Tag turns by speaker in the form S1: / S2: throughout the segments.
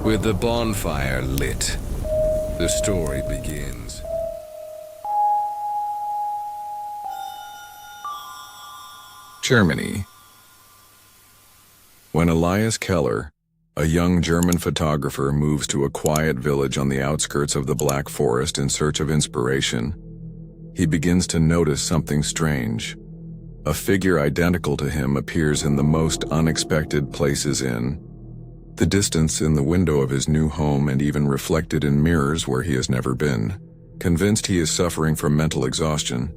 S1: With the bonfire lit, the story begins. Germany. When Elias Keller, a young German photographer, moves to a quiet village on the outskirts of the Black Forest in search of inspiration, he begins to notice something strange. A figure identical to him appears in the most unexpected places in the distance, in the window of his new home, and even reflected in mirrors where he has never been. Convinced he is suffering from mental exhaustion,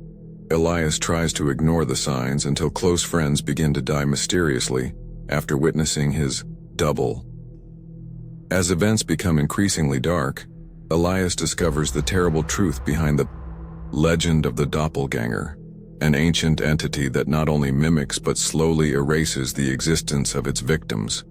S1: Elias tries to ignore the signs until close friends begin to die mysteriously after witnessing his double. As events become increasingly dark, Elias discovers the terrible truth behind the legend of the Doppelgänger, an ancient entity that not only mimics but slowly erases the existence of its victims.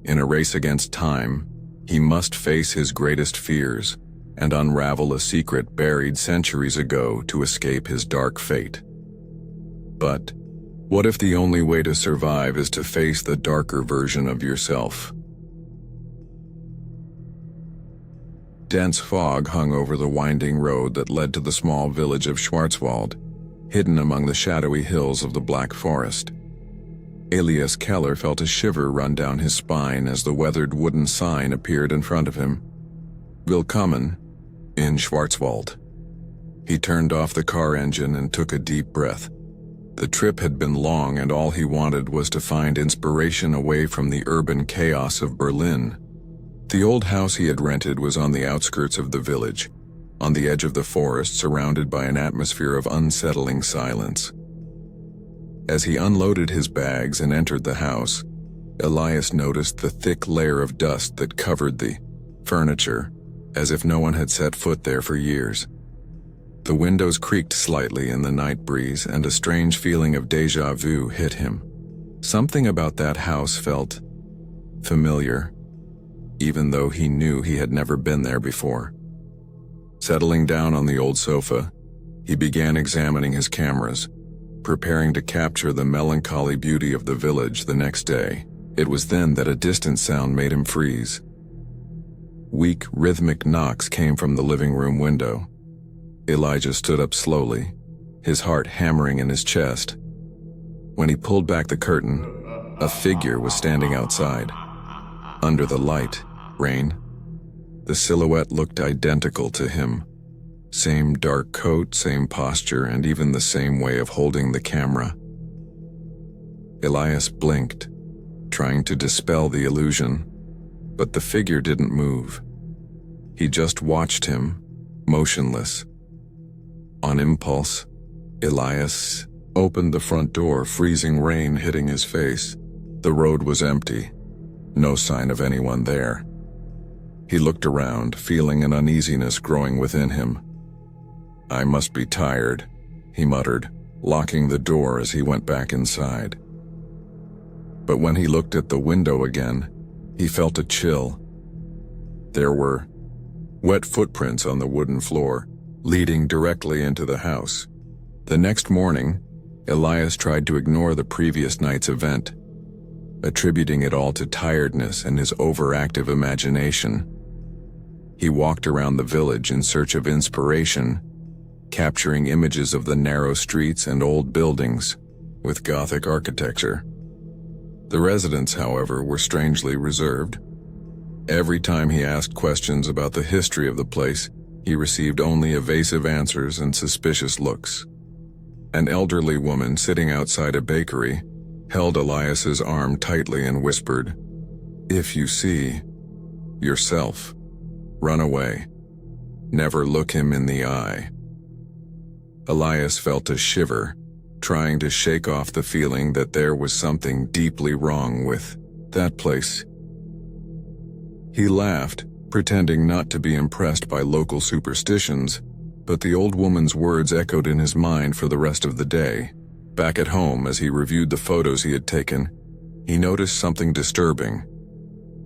S1: In a race against time, he must face his greatest fears and unravel a secret buried centuries ago to escape his dark fate. But what if the only way to survive is to face the darker version of yourself? Dense fog hung over the winding road that led to the small village of Schwarzwald, hidden among the shadowy hills of the Black Forest. Elias Keller felt a shiver run down his spine as the weathered wooden sign appeared in front of him. Willkommen in Schwarzwald. He turned off the car engine and took a deep breath. The trip had been long, and all he wanted was to find inspiration away from the urban chaos of Berlin. The old house he had rented was on the outskirts of the village, on the edge of the forest, surrounded by an atmosphere of unsettling silence. As he unloaded his bags and entered the house, Elias noticed the thick layer of dust that covered the furniture, as if no one had set foot there for years. The windows creaked slightly in the night breeze, and a strange feeling of déjà vu hit him. Something about that house felt familiar, even though he knew he had never been there before. Settling down on the old sofa, he began examining his cameras, preparing to capture the melancholy beauty of the village the next day. It was then that a distant sound made him freeze. Weak, rhythmic knocks came from the living room window. Elijah stood up slowly, his heart hammering in his chest. When he pulled back the curtain, a figure was standing outside. Under the light rain, the silhouette looked identical to him. Same dark coat, same posture, and even the same way of holding the camera. Elias blinked, trying to dispel the illusion, but the figure didn't move. He just watched him, motionless. On impulse, Elias opened the front door, freezing rain hitting his face. The road was empty, no sign of anyone there. He looked around, feeling an uneasiness growing within him. "I must be tired," he muttered, locking the door as he went back inside. But when he looked at the window again, he felt a chill. There were wet footprints on the wooden floor, leading directly into the house. The next morning, Elias tried to ignore the previous night's event, attributing it all to tiredness and his overactive imagination. He walked around the village in search of inspiration, capturing images of the narrow streets and old buildings with Gothic architecture. The residents, however, were strangely reserved. Every time he asked questions about the history of the place, he received only evasive answers and suspicious looks. An elderly woman sitting outside a bakery held Elias's arm tightly and whispered, "If you see yourself, run away. Never look him in the eye." Elias felt a shiver, trying to shake off the feeling that there was something deeply wrong with that place. He laughed, pretending not to be impressed by local superstitions, but the old woman's words echoed in his mind for the rest of the day. Back at home, as he reviewed the photos he had taken, he noticed something disturbing.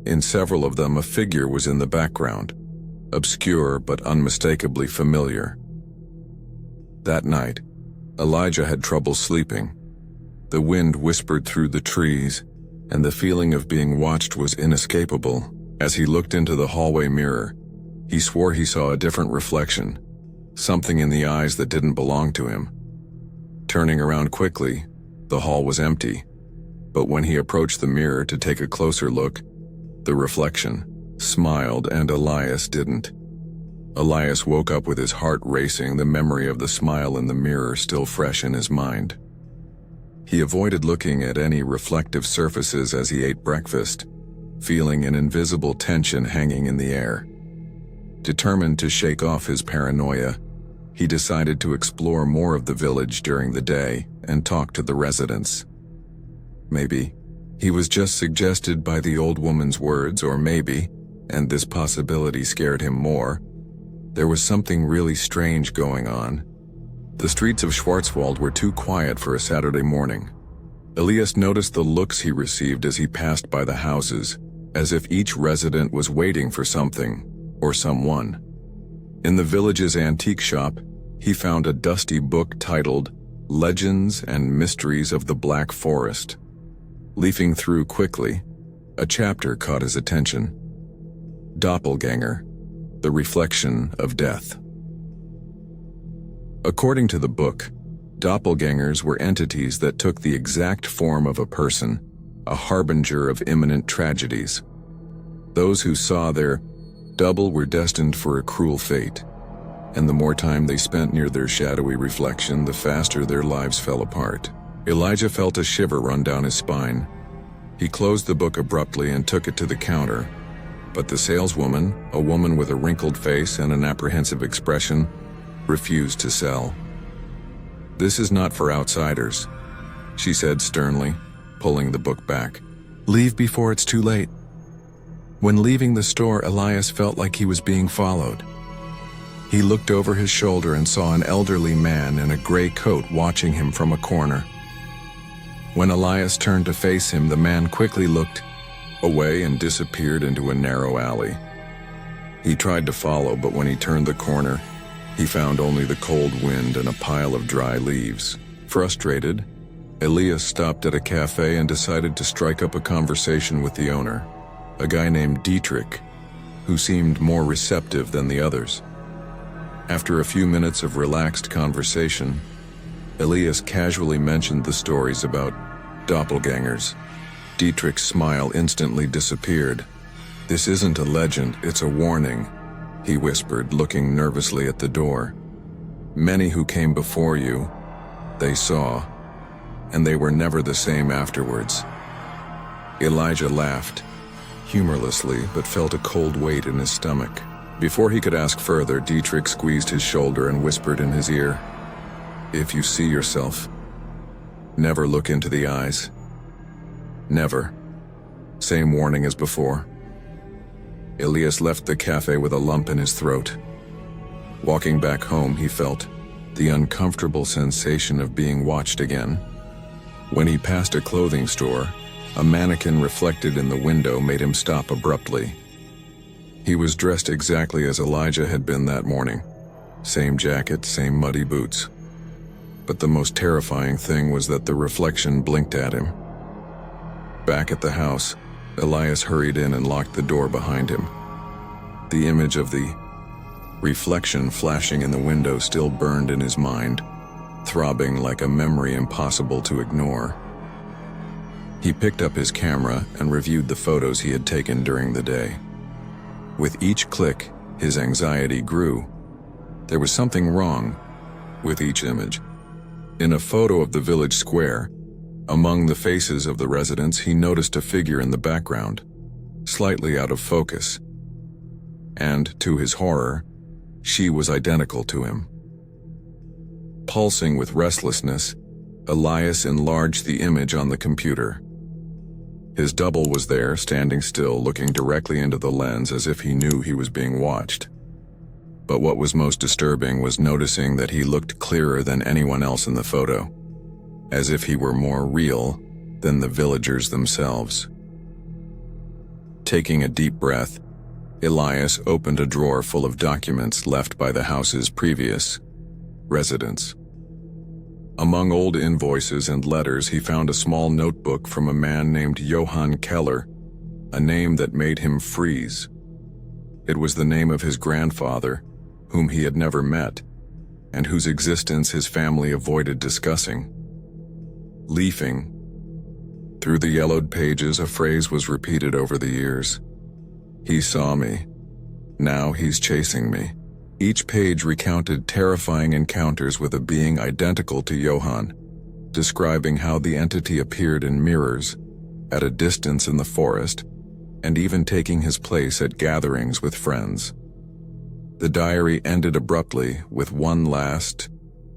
S1: In several of them, a figure was in the background, obscure but unmistakably familiar. That night, Elijah had trouble sleeping. The wind whispered through the trees, and the feeling of being watched was inescapable. As he looked into the hallway mirror, he swore he saw a different reflection, something in the eyes that didn't belong to him. Turning around quickly, the hall was empty, but when he approached the mirror to take a closer look, the reflection smiled and Elias didn't. Elias woke up with his heart racing, the memory of the smile in the mirror still fresh in his mind. He avoided looking at any reflective surfaces as he ate breakfast, feeling an invisible tension hanging in the air. Determined to shake off his paranoia, he decided to explore more of the village during the day and talk to the residents. Maybe he was just suggested by the old woman's words, or maybe, and this possibility scared him more, there was something really strange going on. The streets of Schwarzwald were too quiet for a Saturday morning. Elias noticed the looks he received as he passed by the houses, as if each resident was waiting for something or someone. In the village's antique shop, he found a dusty book titled Legends and Mysteries of the Black Forest. Leafing through quickly, a chapter caught his attention. Doppelgänger, the reflection of death. According to the book, doppelgangers were entities that took the exact form of a person, a harbinger of imminent tragedies. Those who saw their double were destined for a cruel fate, and the more time they spent near their shadowy reflection, the faster their lives fell apart. Elijah felt a shiver run down his spine. He closed the book abruptly and took it to the counter, but the saleswoman, a woman with a wrinkled face and an apprehensive expression, refused to sell. "This is not for outsiders," she said sternly, pulling the book back. "Leave before it's too late." When leaving the store, Elias felt like he was being followed. He looked over his shoulder and saw an elderly man in a gray coat watching him from a corner. When Elias turned to face him, the man quickly looked away and disappeared into a narrow alley. He tried to follow, but when he turned the corner, he found only the cold wind and a pile of dry leaves. Frustrated, Elias stopped at a cafe and decided to strike up a conversation with the owner, a guy named Dietrich, who seemed more receptive than the others. After a few minutes of relaxed conversation, Elias casually mentioned the stories about doppelgangers. Dietrich's smile instantly disappeared. "This isn't a legend, it's a warning," he whispered, looking nervously at the door. "Many who came before you, they saw, and they were never the same afterwards." Elijah laughed, humorlessly, but felt a cold weight in his stomach. Before he could ask further, Dietrich squeezed his shoulder and whispered in his ear, "If you see yourself, never look into the eyes. Never." Same warning as before. Elias left the cafe with a lump in his throat. Walking back home, he felt the uncomfortable sensation of being watched again. When he passed a clothing store, a mannequin reflected in the window made him stop abruptly. He was dressed exactly as Elijah had been that morning. Same jacket, same muddy boots. But the most terrifying thing was that the reflection blinked at him. Back at the house, Elias hurried in and locked the door behind him. The image of the reflection flashing in the window still burned in his mind, throbbing like a memory impossible to ignore. He picked up his camera and reviewed the photos he had taken during the day. With each click, his anxiety grew. There was something wrong with each image. In a photo of the village square, among the faces of the residents, he noticed a figure in the background, slightly out of focus. And, to his horror, she was identical to him. Pulsing with restlessness, Elias enlarged the image on the computer. His double was there, standing still, looking directly into the lens as if he knew he was being watched. But what was most disturbing was noticing that he looked clearer than anyone else in the photo, as if he were more real than the villagers themselves. Taking a deep breath, Elias opened a drawer full of documents left by the house's previous residents. Among old invoices and letters, he found a small notebook from a man named Johann Keller, a name that made him freeze. It was the name of his grandfather, whom he had never met, and whose existence his family avoided discussing. Leafing through the yellowed pages, a phrase was repeated over the years. He saw me. Now he's chasing me. Each page recounted terrifying encounters with a being identical to Johann, describing how the entity appeared in mirrors, at a distance in the forest, and even taking his place at gatherings with friends. The diary ended abruptly with one last,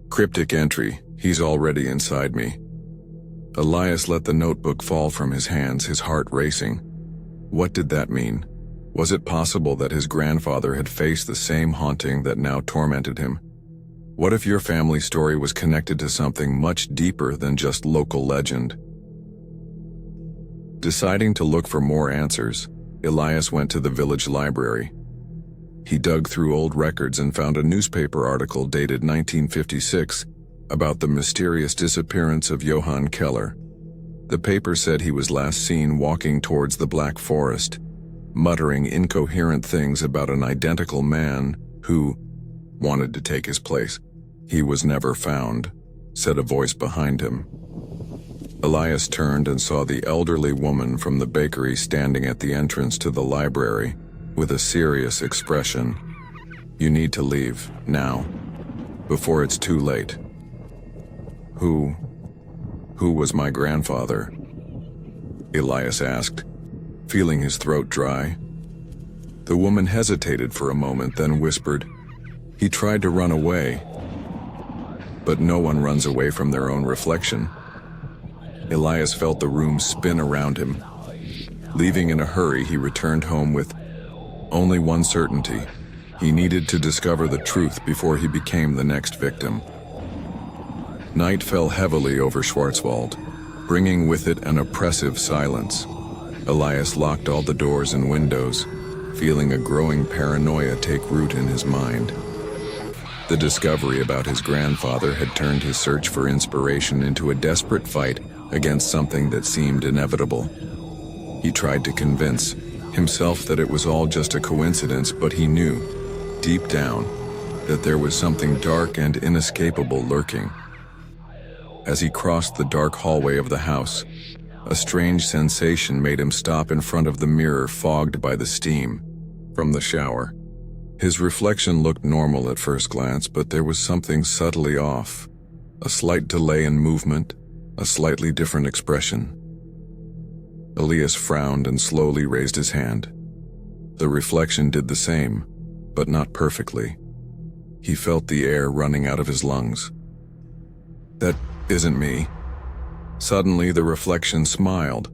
S1: cryptic entry: "He's already inside me." Elias let the notebook fall from his hands, his heart racing. What did that mean? Was it possible that his grandfather had faced the same haunting that now tormented him? What if your family story was connected to something much deeper than just local legend? Deciding to look for more answers, Elias went to the village library. He dug through old records and found a newspaper article dated 1956 about the mysterious disappearance of Johann Keller. The paper said he was last seen walking towards the Black Forest, muttering incoherent things about an identical man who wanted to take his place. "He was never found," said a voice behind him. Elias turned and saw the elderly woman from the bakery standing at the entrance to the library with a serious expression. "You need to leave, now, before it's too late." Who was my grandfather?" Elias asked, feeling his throat dry. The woman hesitated for a moment, then whispered, "He tried to run away." But no one runs away from their own reflection. Elias felt the room spin around him. Leaving in a hurry, he returned home with only one certainty: he needed to discover the truth before he became the next victim. Night fell heavily over Schwarzwald, bringing with it an oppressive silence. Elias locked all the doors and windows, feeling a growing paranoia take root in his mind. The discovery about his grandfather had turned his search for inspiration into a desperate fight against something that seemed inevitable. He tried to convince himself that it was all just a coincidence, but he knew, deep down, that there was something dark and inescapable lurking. As he crossed the dark hallway of the house, a strange sensation made him stop in front of the mirror, fogged by the steam from the shower. His reflection looked normal at first glance, but there was something subtly off. A slight delay in movement, a slightly different expression. Elias frowned and slowly raised his hand. The reflection did the same, but not perfectly. He felt the air running out of his lungs. "That isn't me." Suddenly, the reflection smiled.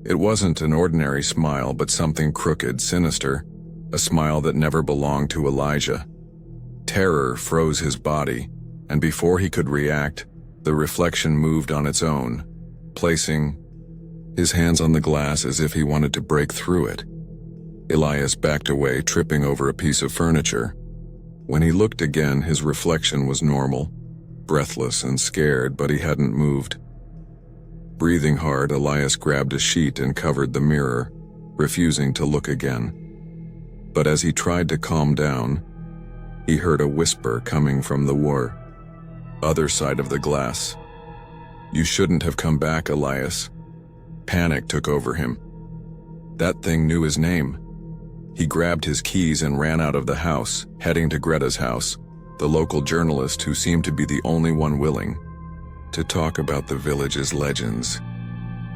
S1: It wasn't an ordinary smile, but something crooked, sinister, a smile that never belonged to Elijah. Terror froze his body, and before he could react, the reflection moved on its own, placing his hands on the glass as if he wanted to break through it. Elias backed away, tripping over a piece of furniture. When he looked again, his reflection was normal, breathless and scared, but he hadn't moved. Breathing hard, Elias grabbed a sheet and covered the mirror, refusing to look again. But as he tried to calm down, he heard a whisper coming from the other side of the glass. "You shouldn't have come back, Elias." Panic took over him. That thing knew his name. He grabbed his keys and ran out of the house, heading to Greta's house, the local journalist who seemed to be the only one willing to talk about the village's legends.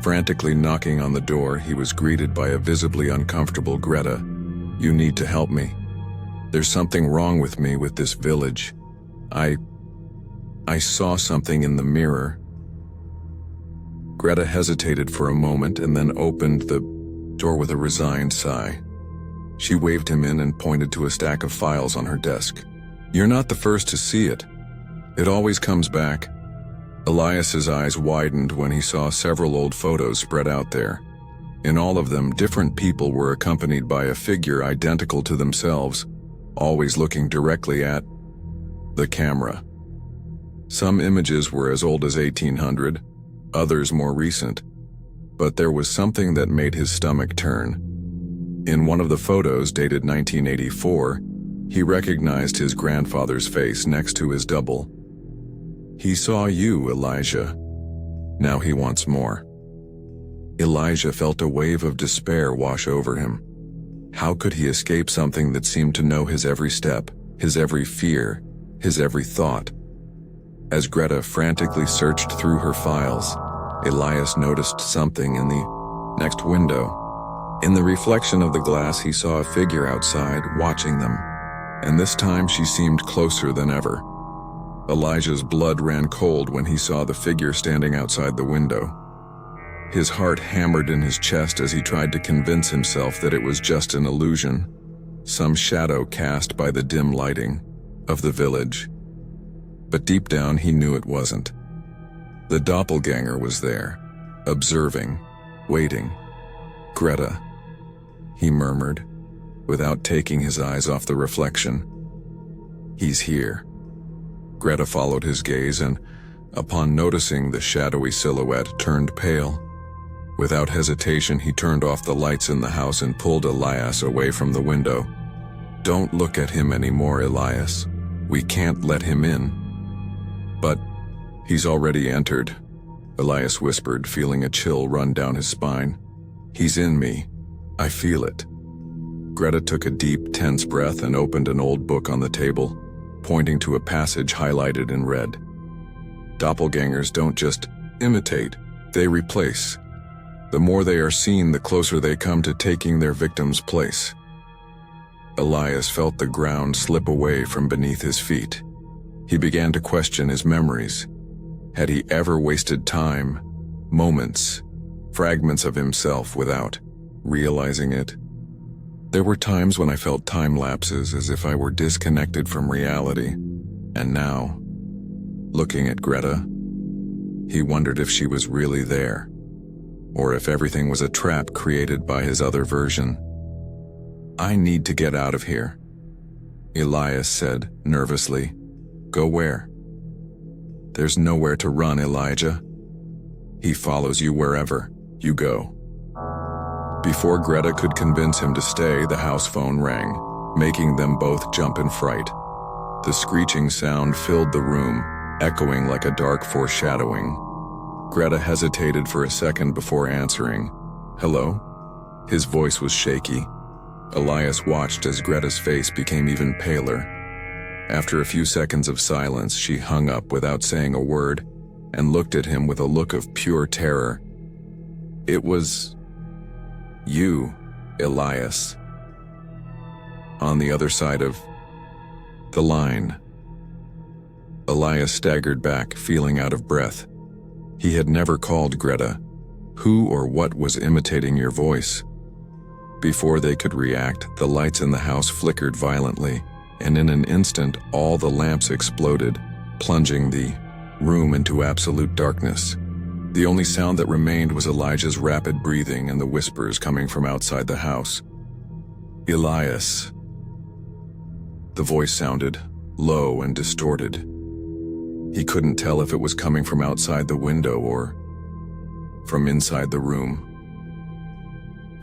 S1: Frantically knocking on the door, he was greeted by a visibly uncomfortable Greta. "You need to help me. There's something wrong with me, with this village. I saw something in the mirror." Greta hesitated for a moment and then opened the door with a resigned sigh. She waved him in and pointed to a stack of files on her desk. "You're not the first to see it. It always comes back." Elias's eyes widened when he saw several old photos spread out there. In all of them, different people were accompanied by a figure identical to themselves, always looking directly at the camera. Some images were as old as 1800, others more recent. But there was something that made his stomach turn. In one of the photos dated 1984, he recognized his grandfather's face next to his double. He saw you, Elijah. Now he wants more. Elijah felt a wave of despair wash over him. How could he escape something that seemed to know his every step, his every fear, his every thought? As Greta frantically searched through her files, Elias noticed something in the next window. In the reflection of the glass, he saw a figure outside watching them, and this time she seemed closer than ever. Elijah's blood ran cold when he saw the figure standing outside the window. His heart hammered in his chest as he tried to convince himself that it was just an illusion, some shadow cast by the dim lighting of the village. But deep down he knew it wasn't. The doppelganger was there, observing, waiting. "Greta," he murmured, without taking his eyes off the reflection. "He's here." Greta followed his gaze and, upon noticing the shadowy silhouette, turned pale. Without hesitation, he turned off the lights in the house and pulled Elias away from the window. "Don't look at him anymore, Elias. We can't let him in." "But he's already entered," Elias whispered, feeling a chill run down his spine. "He's in me. I feel it." Greta took a deep, tense breath and opened an old book on the table, pointing to a passage highlighted in red. "Doppelgangers don't just imitate, they replace. The more they are seen, the closer they come to taking their victim's place." Elias felt the ground slip away from beneath his feet. He began to question his memories. Had he ever wasted time, moments, fragments of himself without realizing it? There were times when I felt time lapses, as if I were disconnected from reality. And now, looking at Greta, he wondered if she was really there, or if everything was a trap created by his other version. "I need to get out of here," Elias said nervously. "Go where?" "There's nowhere to run, Elijah. He follows you wherever you go." Before Greta could convince him to stay, the house phone rang, making them both jump in fright. The screeching sound filled the room, echoing like a dark foreshadowing. Greta hesitated for a second before answering. "Hello?" His voice was shaky. Elias watched as Greta's face became even paler. After a few seconds of silence, she hung up without saying a word and looked at him with a look of pure terror. "It was you, Elias." On the other side of the line. Elias staggered back, feeling out of breath. He had never called Greta. Who or what was imitating your voice? Before they could react, the lights in the house flickered violently, and in an instant all the lamps exploded, plunging the room into absolute darkness. The only sound that remained was Elijah's rapid breathing and the whispers coming from outside the house. "Elias." The voice sounded low and distorted. He couldn't tell if it was coming from outside the window or from inside the room.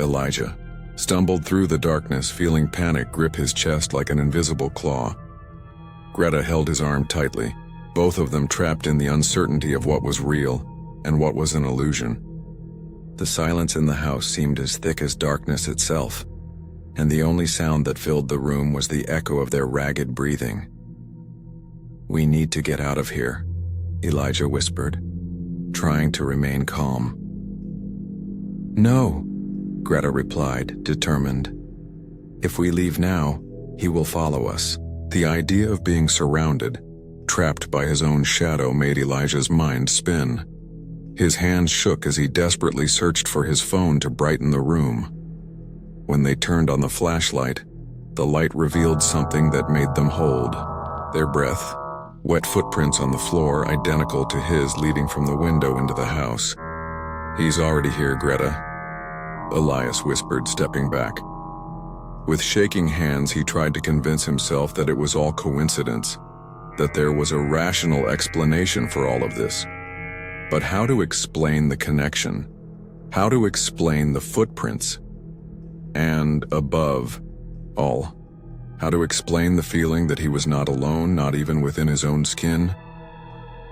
S1: Elijah stumbled through the darkness, feeling panic grip his chest like an invisible claw. Greta held his arm tightly, both of them trapped in the uncertainty of what was real and what was an illusion. The silence in the house seemed as thick as darkness itself, and the only sound that filled the room was the echo of their ragged breathing. "We need to get out of here," Elijah whispered, trying to remain calm. "No," Greta replied, determined. "If we leave now, he will follow us." The idea of being surrounded, trapped by his own shadow, made Elijah's mind spin. His hands shook as he desperately searched for his phone to brighten the room. When they turned on the flashlight, the light revealed something that made them hold their breath. Wet footprints on the floor, identical to his, leading from the window into the house. "He's already here, Greta," Elias whispered, stepping back. With shaking hands, he tried to convince himself that it was all coincidence, that there was a rational explanation for all of this. But how to explain the connection? How to explain the footprints? And above all, how to explain the feeling that he was not alone, not even within his own skin?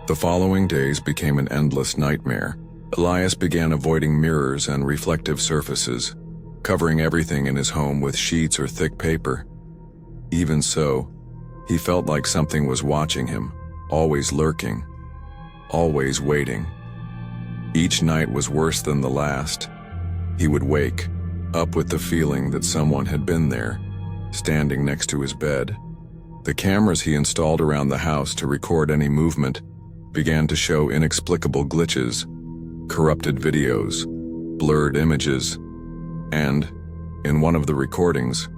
S1: The following days became an endless nightmare. Elias began avoiding mirrors and reflective surfaces, covering everything in his home with sheets or thick paper. Even so, he felt like something was watching him, always lurking, always waiting. Each night was worse than the last. He would wake up with the feeling that someone had been there, standing next to his bed. The cameras he installed around the house to record any movement began to show inexplicable glitches, corrupted videos, blurred images, and, in one of the recordings,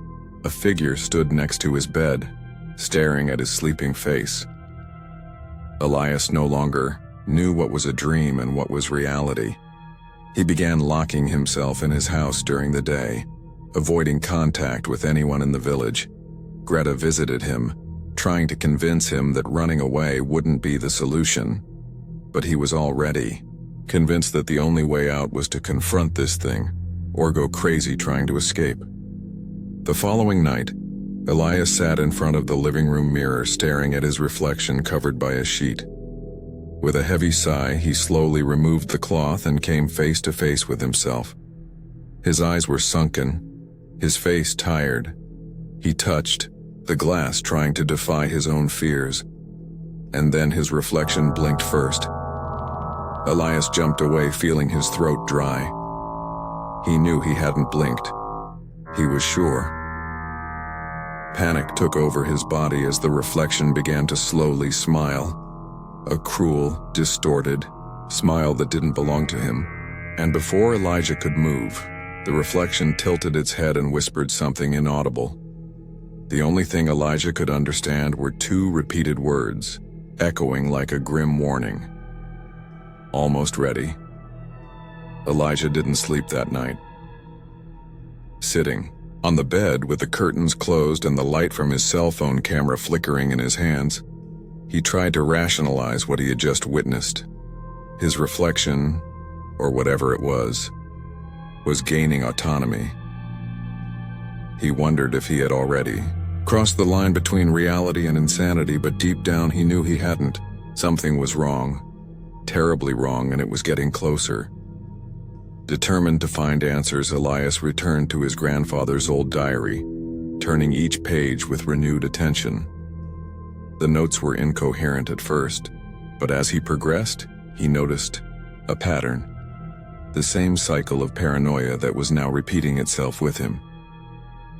S1: a figure stood next to his bed, staring at his sleeping face. Elias no longer knew what was a dream and what was reality. He began locking himself in his house during the day, avoiding contact with anyone in the village. Greta visited him, trying to convince him that running away wouldn't be the solution. But he was already convinced that the only way out was to confront this thing, or go crazy trying to escape. The following night, Elias sat in front of the living room mirror staring at his reflection covered by a sheet. With a heavy sigh, he slowly removed the cloth and came face to face with himself. His eyes were sunken, his face tired. He touched the glass, trying to defy his own fears. And then his reflection blinked first. Elias jumped away, feeling his throat dry. He knew he hadn't blinked. He was sure. Panic took over his body as the reflection began to slowly smile. A cruel, distorted smile that didn't belong to him. And before Elijah could move, the reflection tilted its head and whispered something inaudible. The only thing Elijah could understand were two repeated words, echoing like a grim warning. Almost ready. Elijah didn't sleep that night. Sitting on the bed with the curtains closed and the light from his cell phone camera flickering in his hands, he tried to rationalize what he had just witnessed. His reflection, or whatever it was gaining autonomy. He wondered if he had already crossed the line between reality and insanity, but deep down he knew he hadn't. Something was wrong, terribly wrong, and it was getting closer. Determined to find answers, Elias returned to his grandfather's old diary, turning each page with renewed attention. The notes were incoherent at first, but as he progressed, he noticed a pattern. The same cycle of paranoia that was now repeating itself with him.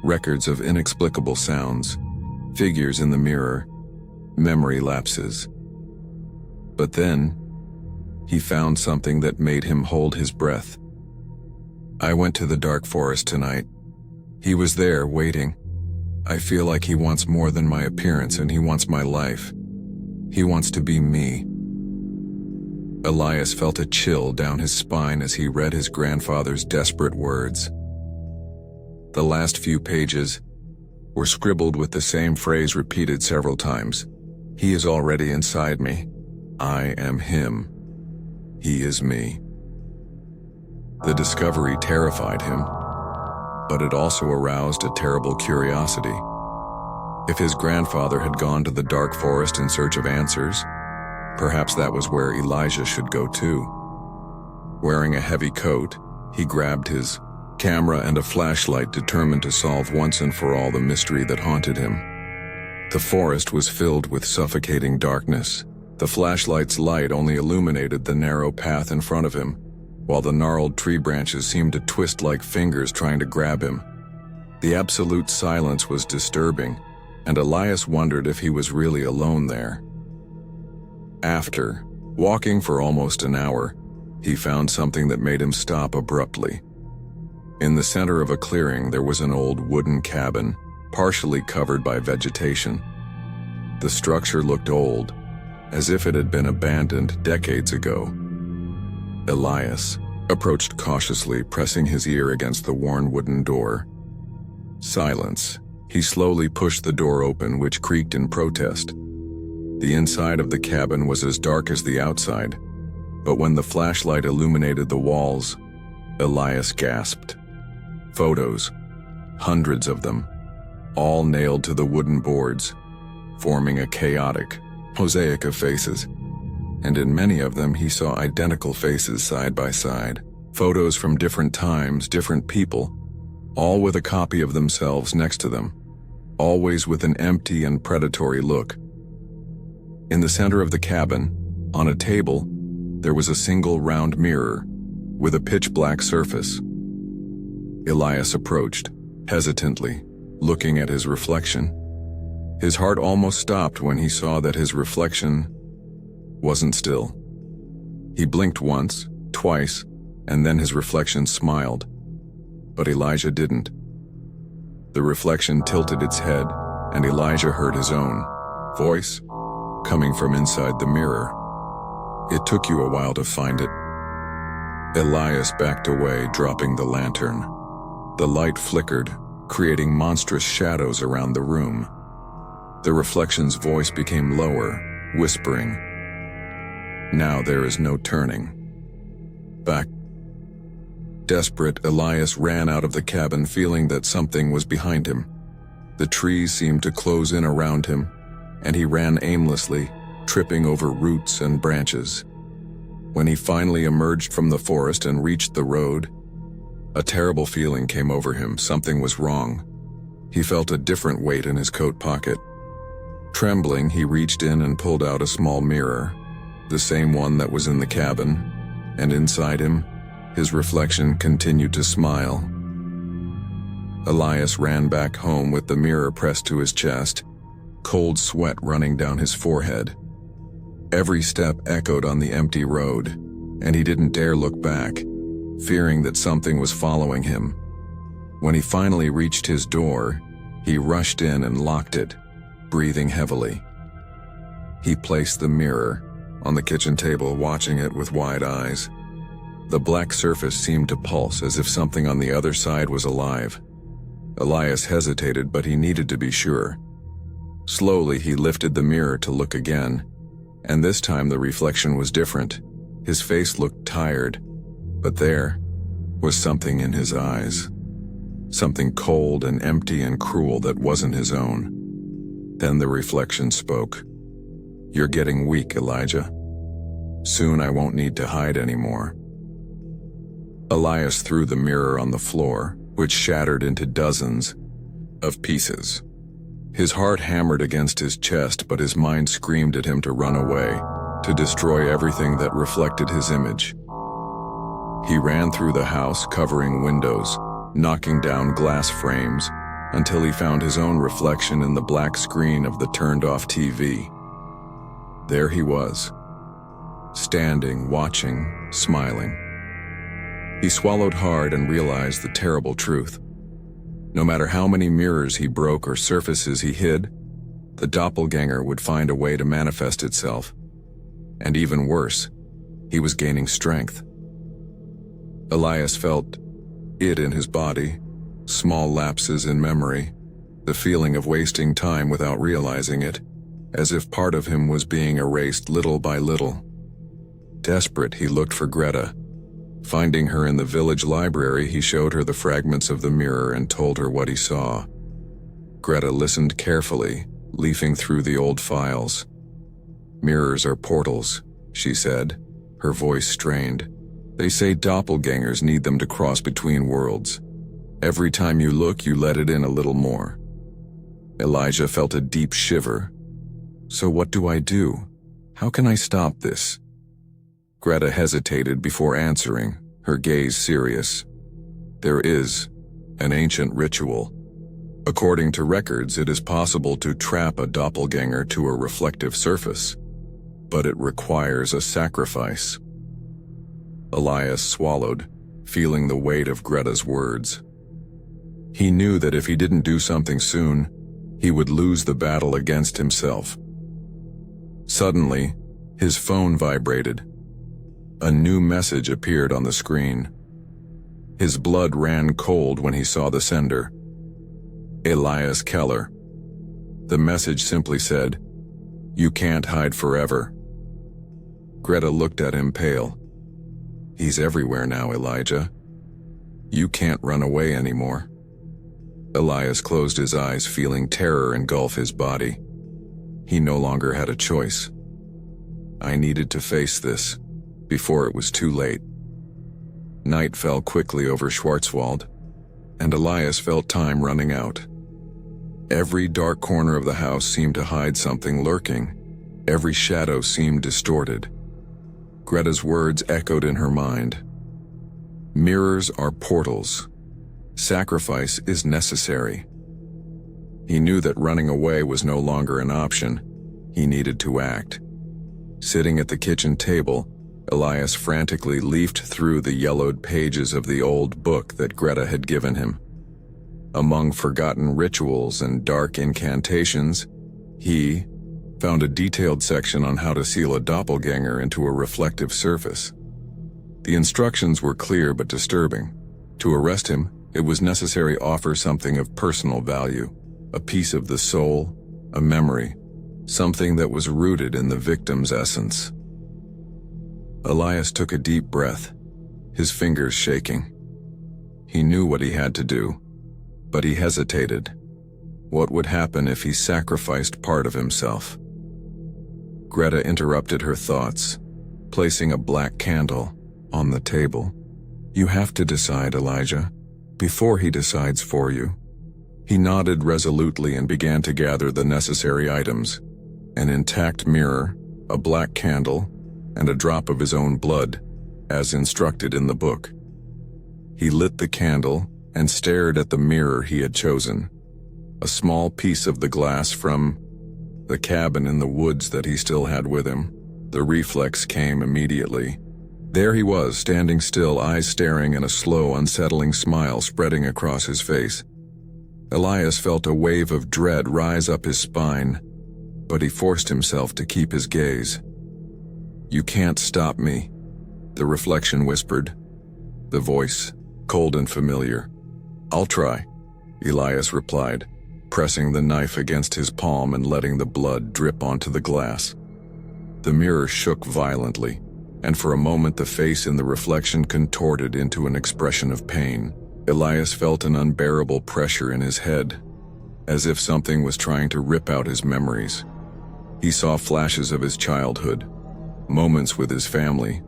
S1: Records of inexplicable sounds, figures in the mirror, memory lapses. But then, he found something that made him hold his breath. I went to the dark forest tonight. He was there, waiting. I feel like he wants more than my appearance, and he wants my life. He wants to be me. Elias felt a chill down his spine as he read his grandfather's desperate words. The last few pages were scribbled with the same phrase repeated several times. He is already inside me. I am him. He is me. The discovery terrified him, but it also aroused a terrible curiosity. If his grandfather had gone to the dark forest in search of answers, perhaps that was where Elijah should go too. Wearing a heavy coat, he grabbed his camera and a flashlight, determined to solve once and for all the mystery that haunted him. The forest was filled with suffocating darkness. The flashlight's light only illuminated the narrow path in front of him, while the gnarled tree branches seemed to twist like fingers trying to grab him. The absolute silence was disturbing, and Elias wondered if he was really alone there. After walking for almost an hour, he found something that made him stop abruptly. In the center of a clearing, there was an old wooden cabin, partially covered by vegetation. The structure looked old, as if it had been abandoned decades ago. Elias approached cautiously, pressing his ear against the worn wooden door. Silence. He slowly pushed the door open, which creaked in protest. The inside of the cabin was as dark as the outside, but when the flashlight illuminated the walls, Elias gasped. Photos, hundreds of them, all nailed to the wooden boards, forming a chaotic mosaic of faces. And in many of them he saw identical faces side by side, photos from different times, different people, all with a copy of themselves next to them, always with an empty and predatory look. In the center of the cabin, on a table, there was a single round mirror with a pitch-black surface. Elias approached, hesitantly, looking at his reflection. His heart almost stopped when he saw that his reflection wasn't still. He blinked once, twice, and then his reflection smiled. But Elijah didn't. The reflection tilted its head, and Elijah heard his own voice coming from inside the mirror. It took you a while to find it. Elias backed away, dropping the lantern. The light flickered, creating monstrous shadows around the room. The reflection's voice became lower, whispering, "Now there is no turning back." Desperate, Elias ran out of the cabin, feeling that something was behind him. The trees seemed to close in around him, and he ran aimlessly, tripping over roots and branches. When he finally emerged from the forest and reached the road, a terrible feeling came over him. Something was wrong. He felt a different weight in his coat pocket. Trembling, he reached in and pulled out a small mirror, the same one that was in the cabin, and inside him, his reflection continued to smile. Elias ran back home with the mirror pressed to his chest, cold sweat running down his forehead. Every step echoed on the empty road, and he didn't dare look back, fearing that something was following him. When he finally reached his door, he rushed in and locked it, breathing heavily. He placed the mirror on the kitchen table, watching it with wide eyes. The black surface seemed to pulse as if something on the other side was alive. Elias hesitated, but he needed to be sure. Slowly, he lifted the mirror to look again, and this time the reflection was different. His face looked tired, but there was something in his eyes. Something cold and empty and cruel that wasn't his own. Then the reflection spoke. "You're getting weak, Elijah. Soon I won't need to hide anymore." Elias threw the mirror on the floor, which shattered into dozens of pieces. His heart hammered against his chest, but his mind screamed at him to run away, to destroy everything that reflected his image. He ran through the house, covering windows, knocking down glass frames, until he found his own reflection in the black screen of the turned-off TV. There he was, standing, watching, smiling. He swallowed hard and realized the terrible truth. No matter how many mirrors he broke or surfaces he hid, the doppelganger would find a way to manifest itself. And even worse, he was gaining strength. Elias felt it in his body, small lapses in memory, the feeling of wasting time without realizing it, as if part of him was being erased little by little. Desperate, he looked for Greta. Finding her in the village library, he showed her the fragments of the mirror and told her what he saw. Greta listened carefully, leafing through the old files. "Mirrors are portals," she said, her voice strained. "They say doppelgangers need them to cross between worlds. Every time you look, you let it in a little more." Elijah felt a deep shiver. "So what do I do? How can I stop this?" Greta hesitated before answering, her gaze serious. "There is an ancient ritual. According to records, it is possible to trap a doppelganger to a reflective surface, but it requires a sacrifice." Elias swallowed, feeling the weight of Greta's words. He knew that if he didn't do something soon, he would lose the battle against himself. Suddenly, his phone vibrated. A new message appeared on the screen. His blood ran cold when he saw the sender. Elias Keller. The message simply said, "You can't hide forever." Greta looked at him, pale. "He's everywhere now, Elijah. You can't run away anymore. Elias closed his eyes, feeling terror engulf his body. He no longer had a choice. I needed to face this, before it was too late. Night fell quickly over Schwarzwald, and Elias felt time running out. Every dark corner of the house seemed to hide something lurking. Every shadow seemed distorted. Greta's words echoed in her mind. Mirrors are portals. Sacrifice is necessary. He knew that running away was no longer an option. He needed to act. Sitting at the kitchen table, Elias frantically leafed through the yellowed pages of the old book that Greta had given him. Among forgotten rituals and dark incantations, he found a detailed section on how to seal a doppelgänger into a reflective surface. The instructions were clear but disturbing. To arrest him, it was necessary to offer something of personal value, a piece of the soul, a memory, something that was rooted in the victim's essence. Elias took a deep breath, his fingers shaking. He knew what he had to do, but he hesitated. What would happen if he sacrificed part of himself? Greta interrupted her thoughts, placing a black candle on the table. You have to decide, Elijah, before he decides for you. He nodded resolutely and began to gather the necessary items: an intact mirror, a black candle, and a drop of his own blood, as instructed in the book. He lit the candle and stared at the mirror he had chosen, a small piece of the glass from the cabin in the woods that he still had with him. The reflex came immediately. There he was, standing still, eyes staring, and a slow, unsettling smile spreading across his face. Elias felt a wave of dread rise up his spine, but he forced himself to keep his gaze. You can't stop me, the reflection whispered, the voice cold and familiar. I'll try, Elias replied, pressing the knife against his palm and letting the blood drip onto the glass. The mirror shook violently, and for a moment the face in the reflection contorted into an expression of pain. Elias felt an unbearable pressure in his head, as if something was trying to rip out his memories. He saw flashes of his childhood, moments with his family,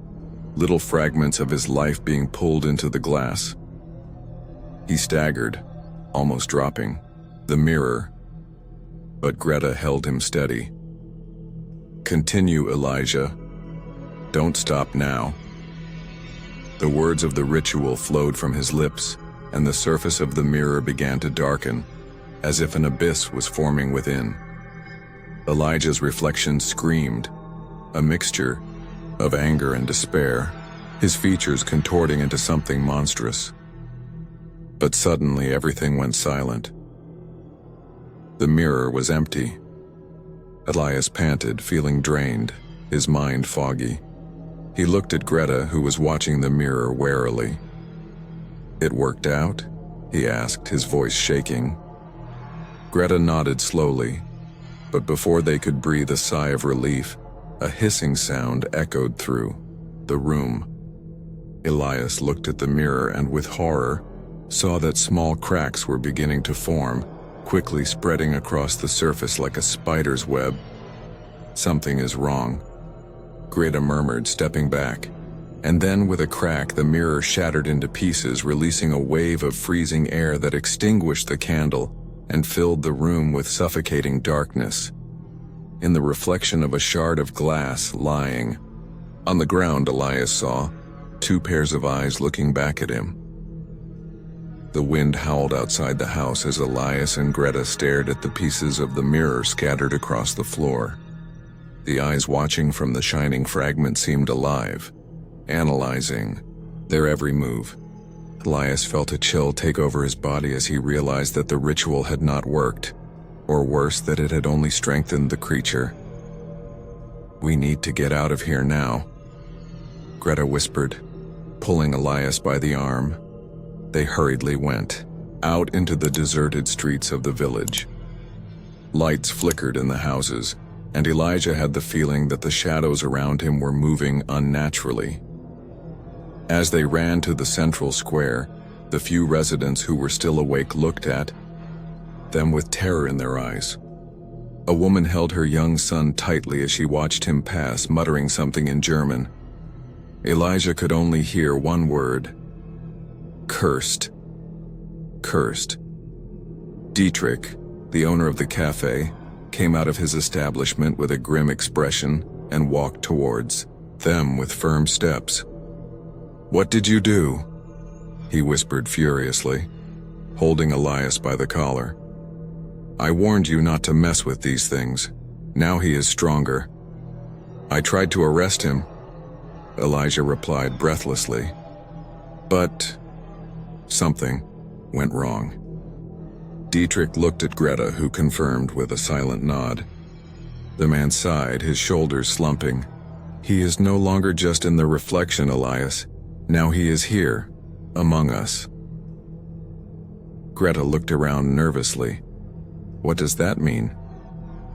S1: little fragments of his life being pulled into the glass. He staggered, almost dropping the mirror, but Greta held him steady. Continue, Elijah. Don't stop now. The words of the ritual flowed from his lips, and the surface of the mirror began to darken, as if an abyss was forming within. Elijah's reflection screamed, a mixture of anger and despair, his features contorting into something monstrous. But suddenly everything went silent. The mirror was empty. Elias panted, feeling drained, his mind foggy. He looked at Greta, who was watching the mirror warily. It worked out? He asked, his voice shaking. Greta nodded slowly, but before they could breathe a sigh of relief, a hissing sound echoed through the room. Elias looked at the mirror and with horror saw that small cracks were beginning to form, quickly spreading across the surface like a spider's web. Something is wrong, Greta murmured, stepping back. And then with a crack, the mirror shattered into pieces, releasing a wave of freezing air that extinguished the candle and filled the room with suffocating darkness. In the reflection of a shard of glass lying on the ground, Elias saw two pairs of eyes looking back at him. The wind howled outside the house as Elias and Greta stared at the pieces of the mirror scattered across the floor. The eyes watching from the shining fragment seemed alive, analyzing their every move. Elias felt a chill take over his body as he realized that the ritual had not worked, or worse, that it had only strengthened the creature. We need to get out of here now, Greta whispered, pulling Elias by the arm. They hurriedly went out into the deserted streets of the village. Lights flickered in the houses, and Elijah had the feeling that the shadows around him were moving unnaturally. As they ran to the central square, The few residents who were still awake looked at them with terror in their eyes. A woman held her young son tightly as she watched him pass, muttering something in German. Elijah could only hear one word: cursed. Cursed. Dietrich, the owner of the cafe, came out of his establishment with a grim expression and walked towards them with firm steps. "What did you do?" he whispered furiously, holding Elias by the collar. "I warned you not to mess with these things. Now he is stronger." "I tried to arrest him," Elijah replied breathlessly. "But something went wrong." Dietrich looked at Greta, who confirmed with a silent nod. The man sighed, his shoulders slumping. "He is no longer just in the reflection, Elias. Now he is here, among us." Greta looked around nervously. "What does that mean?"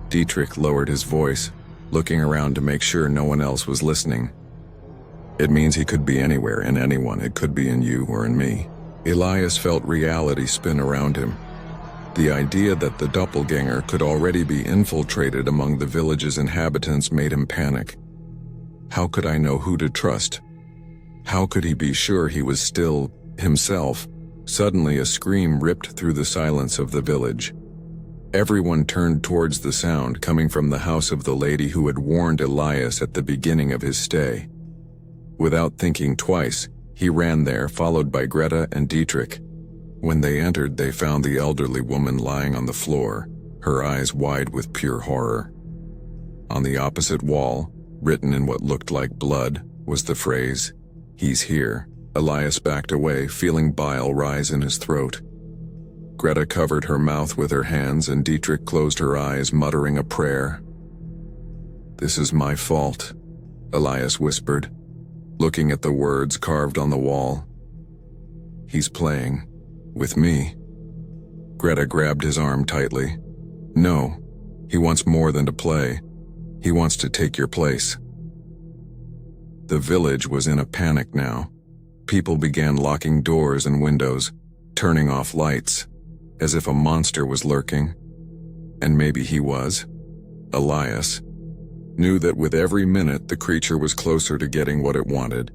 S1: Dietrich lowered his voice, looking around to make sure no one else was listening. "It means he could be anywhere, in anyone. It could be in you or in me." Elias felt reality spin around him. The idea that the doppelgänger could already be infiltrated among the village's inhabitants made him panic. How could I know who to trust? How could he be sure he was still himself? Suddenly a scream ripped through the silence of the village. Everyone turned towards the sound coming from the house of the lady who had warned Elias at the beginning of his stay. Without thinking twice, he ran there, followed by Greta and Dietrich. When they entered, they found the elderly woman lying on the floor, her eyes wide with pure horror. On the opposite wall, written in what looked like blood, was the phrase, "He's here." Elias backed away, feeling bile rise in his throat. Greta covered her mouth with her hands and Dietrich closed her eyes, muttering a prayer. "This is my fault," Elias whispered, looking at the words carved on the wall. "He's playing with me." Greta grabbed his arm tightly. "No, he wants more than to play. He wants to take your place." The village was in a panic now. People began locking doors and windows, turning off lights, as if a monster was lurking. And maybe he was. Elias knew that with every minute the creature was closer to getting what it wanted.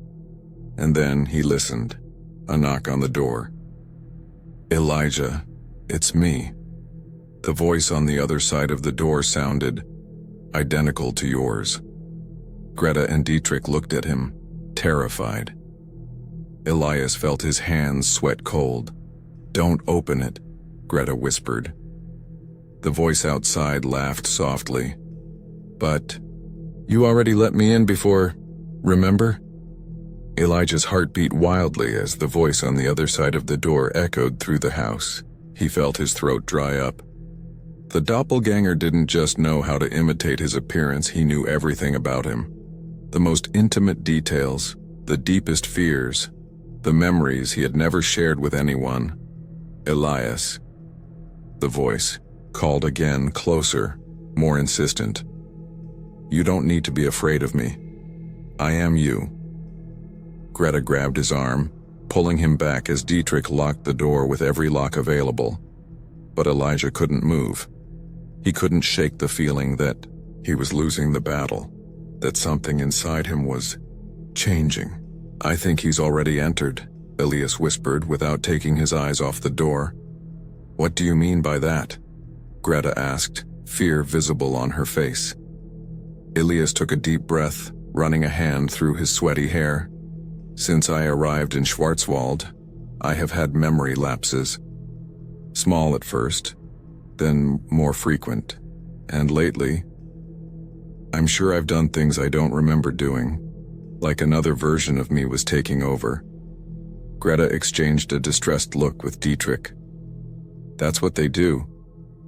S1: And then he listened. A knock on the door. "Elijah, it's me." The voice on the other side of the door sounded identical to yours. Greta and Dietrich looked at him, terrified. Elias felt his hands sweat cold. "Don't open it," Greta whispered. The voice outside laughed softly. "But you already let me in before, remember?" Elijah's heart beat wildly as the voice on the other side of the door echoed through the house. He felt his throat dry up. The doppelganger didn't just know how to imitate his appearance, he knew everything about him. The most intimate details, the deepest fears, the memories he had never shared with anyone. "Elias." The voice called again, closer, more insistent. "You don't need to be afraid of me. I am you." Greta grabbed his arm, pulling him back as Dietrich locked the door with every lock available. But Elijah couldn't move. He couldn't shake the feeling that he was losing the battle, that something inside him was changing. "I think he's already entered," Elias whispered without taking his eyes off the door. "What do you mean by that?" Greta asked, fear visible on her face. Elias took a deep breath, running a hand through his sweaty hair. "Since I arrived in Schwarzwald, I have had memory lapses. Small at first, then more frequent. And lately, I'm sure I've done things I don't remember doing, like another version of me was taking over." Greta exchanged a distressed look with Dietrich. "That's what they do,"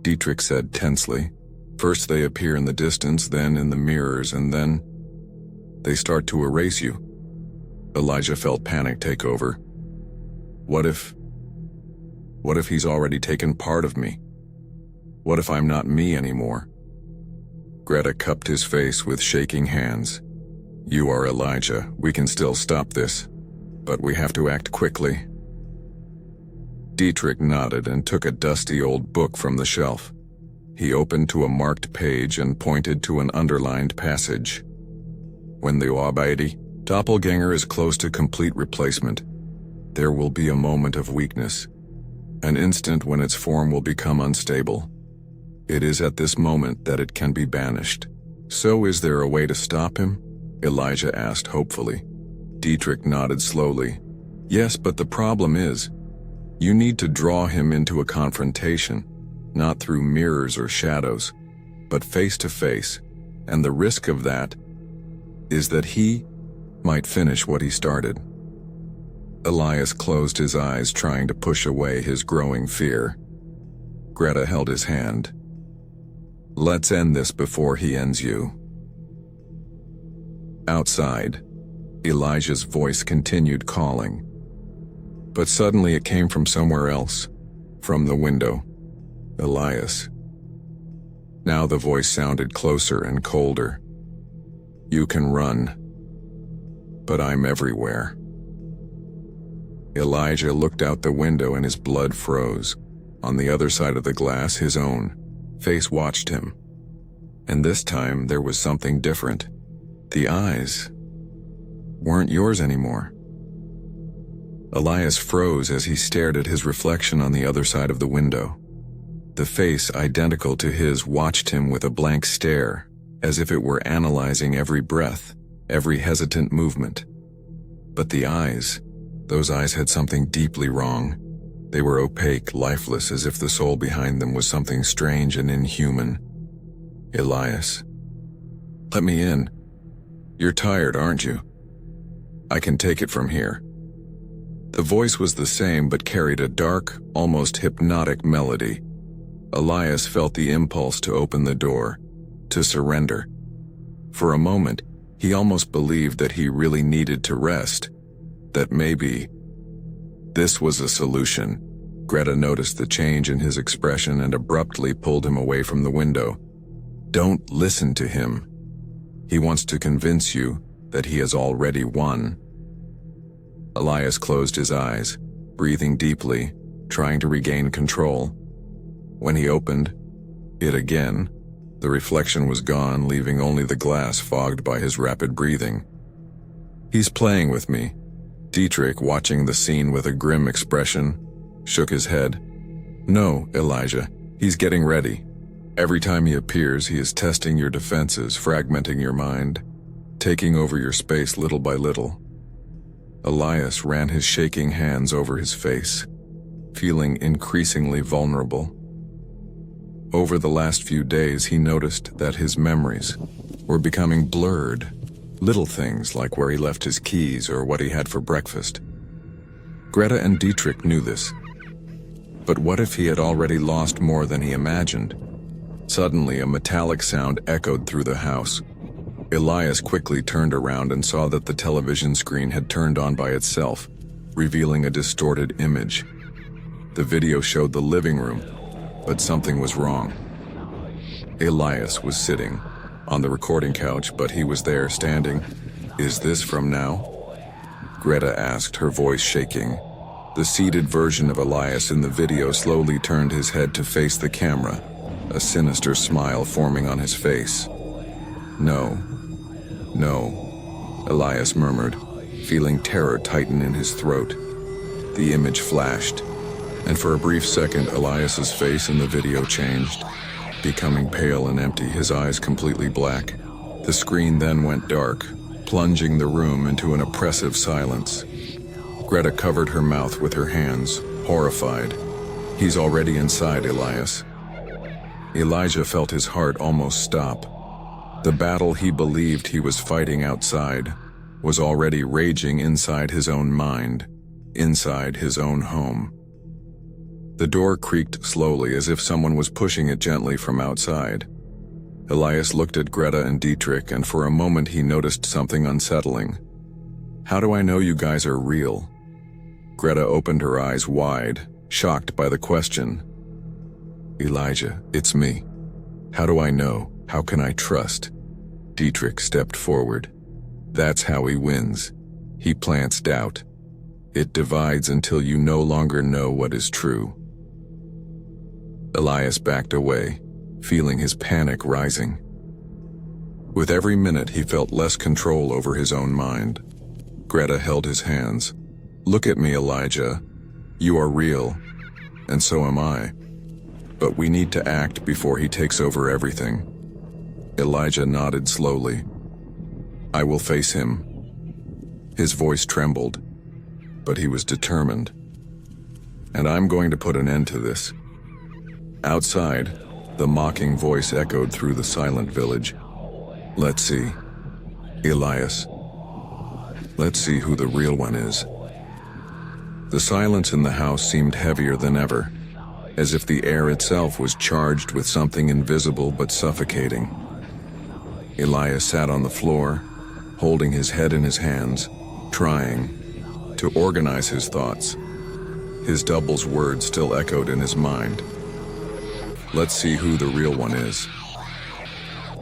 S1: Dietrich said tensely. "First they appear in the distance, then in the mirrors, and then they start to erase you." Elijah felt panic take over. What if he's already taken part of me? What if I'm not me anymore? Greta cupped his face with shaking hands. "You are Elijah. We can still stop this, but we have to act quickly." Dietrich nodded and took a dusty old book from the shelf. He opened to a marked page and pointed to an underlined passage. When the Doppelgänger is close to complete replacement, there will be a moment of weakness, an instant when its form will become unstable. It is at this moment that it can be banished. So is there a way to stop him? Elijah asked hopefully. Dietrich nodded slowly. Yes, but the problem is, you need to draw him into a confrontation, not through mirrors or shadows, but face to face, and the risk of that is that he might finish what he started. Elias closed his eyes, trying to push away his growing fear. Greta held his hand. Let's end this before he ends you. Outside, Elijah's voice continued calling. But suddenly it came from somewhere else, from the window. Elias. Now the voice sounded closer and colder. You can run, but I'm everywhere. Elijah looked out the window and his blood froze. On the other side of the glass, his own face watched him. And this time there was something different. The eyes weren't yours anymore. Elias froze as he stared at his reflection on the other side of the window. The face, identical to his, watched him with a blank stare, as if it were analyzing every breath, every hesitant movement. But the eyes, those eyes had something deeply wrong. They were opaque, lifeless, as if the soul behind them was something strange and inhuman. Elias. Let me in. You're tired, aren't you? I can take it from here. The voice was the same but carried a dark, almost hypnotic melody. Elias felt the impulse to open the door, to surrender. For a moment, he almost believed that he really needed to rest, that maybe this was a solution. Greta noticed the change in his expression and abruptly pulled him away from the window. Don't listen to him. He wants to convince you that he has already won. Elias closed his eyes, breathing deeply, trying to regain control. When he opened it again, the reflection was gone, leaving only the glass fogged by his rapid breathing. He's playing with me. Dietrich, watching the scene with a grim expression, shook his head. No, Elijah, he's getting ready. Every time he appears, he is testing your defenses, fragmenting your mind, taking over your space little by little. Elias ran his shaking hands over his face, feeling increasingly vulnerable. Over the last few days, he noticed that his memories were becoming blurred. Little things like where he left his keys or what he had for breakfast. Greta and Dietrich knew this. But what if he had already lost more than he imagined? Suddenly, a metallic sound echoed through the house. Elias quickly turned around and saw that the television screen had turned on by itself, revealing a distorted image. The video showed the living room, but something was wrong. Elias was sitting on the recording couch, but he was there, standing. Is this from now? Greta asked, her voice shaking. The seated version of Elias in the video slowly turned his head to face the camera, a sinister smile forming on his face. No, Elias murmured, feeling terror tighten in his throat. The image flashed, and for a brief second, Elias's face in the video changed, becoming pale and empty, his eyes completely black. The screen then went dark, plunging the room into an oppressive silence. Greta covered her mouth with her hands, horrified. He's already inside, Elias. Elijah felt his heart almost stop. The battle he believed he was fighting outside was already raging inside his own mind, inside his own home. The door creaked slowly as if someone was pushing it gently from outside. Elias looked at Greta and Dietrich, and for a moment he noticed something unsettling. How do I know you guys are real? Greta opened her eyes wide, shocked by the question. Elijah, it's me. How do I know? How can I trust? Dietrich stepped forward. That's how he wins. He plants doubt. It divides until you no longer know what is true. Elias backed away, feeling his panic rising. With every minute, he felt less control over his own mind. Greta held his hands. "Look at me, Elijah. You are real, and so am I. But we need to act before he takes over everything." Elijah nodded slowly. "I will face him." His voice trembled, but he was determined. "And I'm going to put an end to this." Outside, the mocking voice echoed through the silent village. "Let's see, Elias. Let's see who the real one is." The silence in the house seemed heavier than ever, as if the air itself was charged with something invisible but suffocating. Elias sat on the floor, holding his head in his hands, trying to organize his thoughts. His double's words still echoed in his mind. "Let's see who the real one is."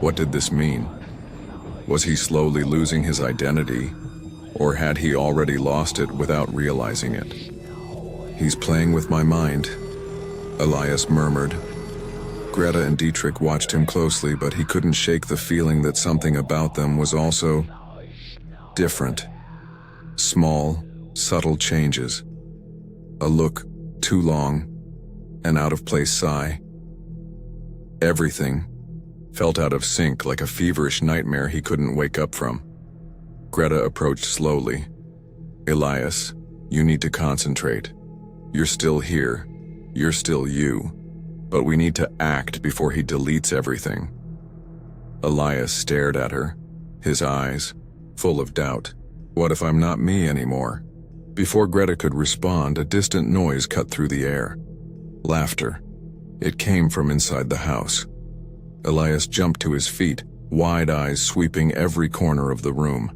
S1: What did this mean? Was he slowly losing his identity, or had he already lost it without realizing it? "He's playing with my mind," Elias murmured. Greta and Dietrich watched him closely, but he couldn't shake the feeling that something about them was also different. Small, subtle changes. A look too long, an out-of-place sigh. Everything felt out of sync, like a feverish nightmare he couldn't wake up from. Greta approached slowly. "Elias, you need to concentrate. You're still here. You're still you. But we need to act before he deletes everything." Elias stared at her, his eyes full of doubt. "What if I'm not me anymore?" Before Greta could respond, a distant noise cut through the air. Laughter. It came from inside the house. Elias jumped to his feet, wide eyes sweeping every corner of the room.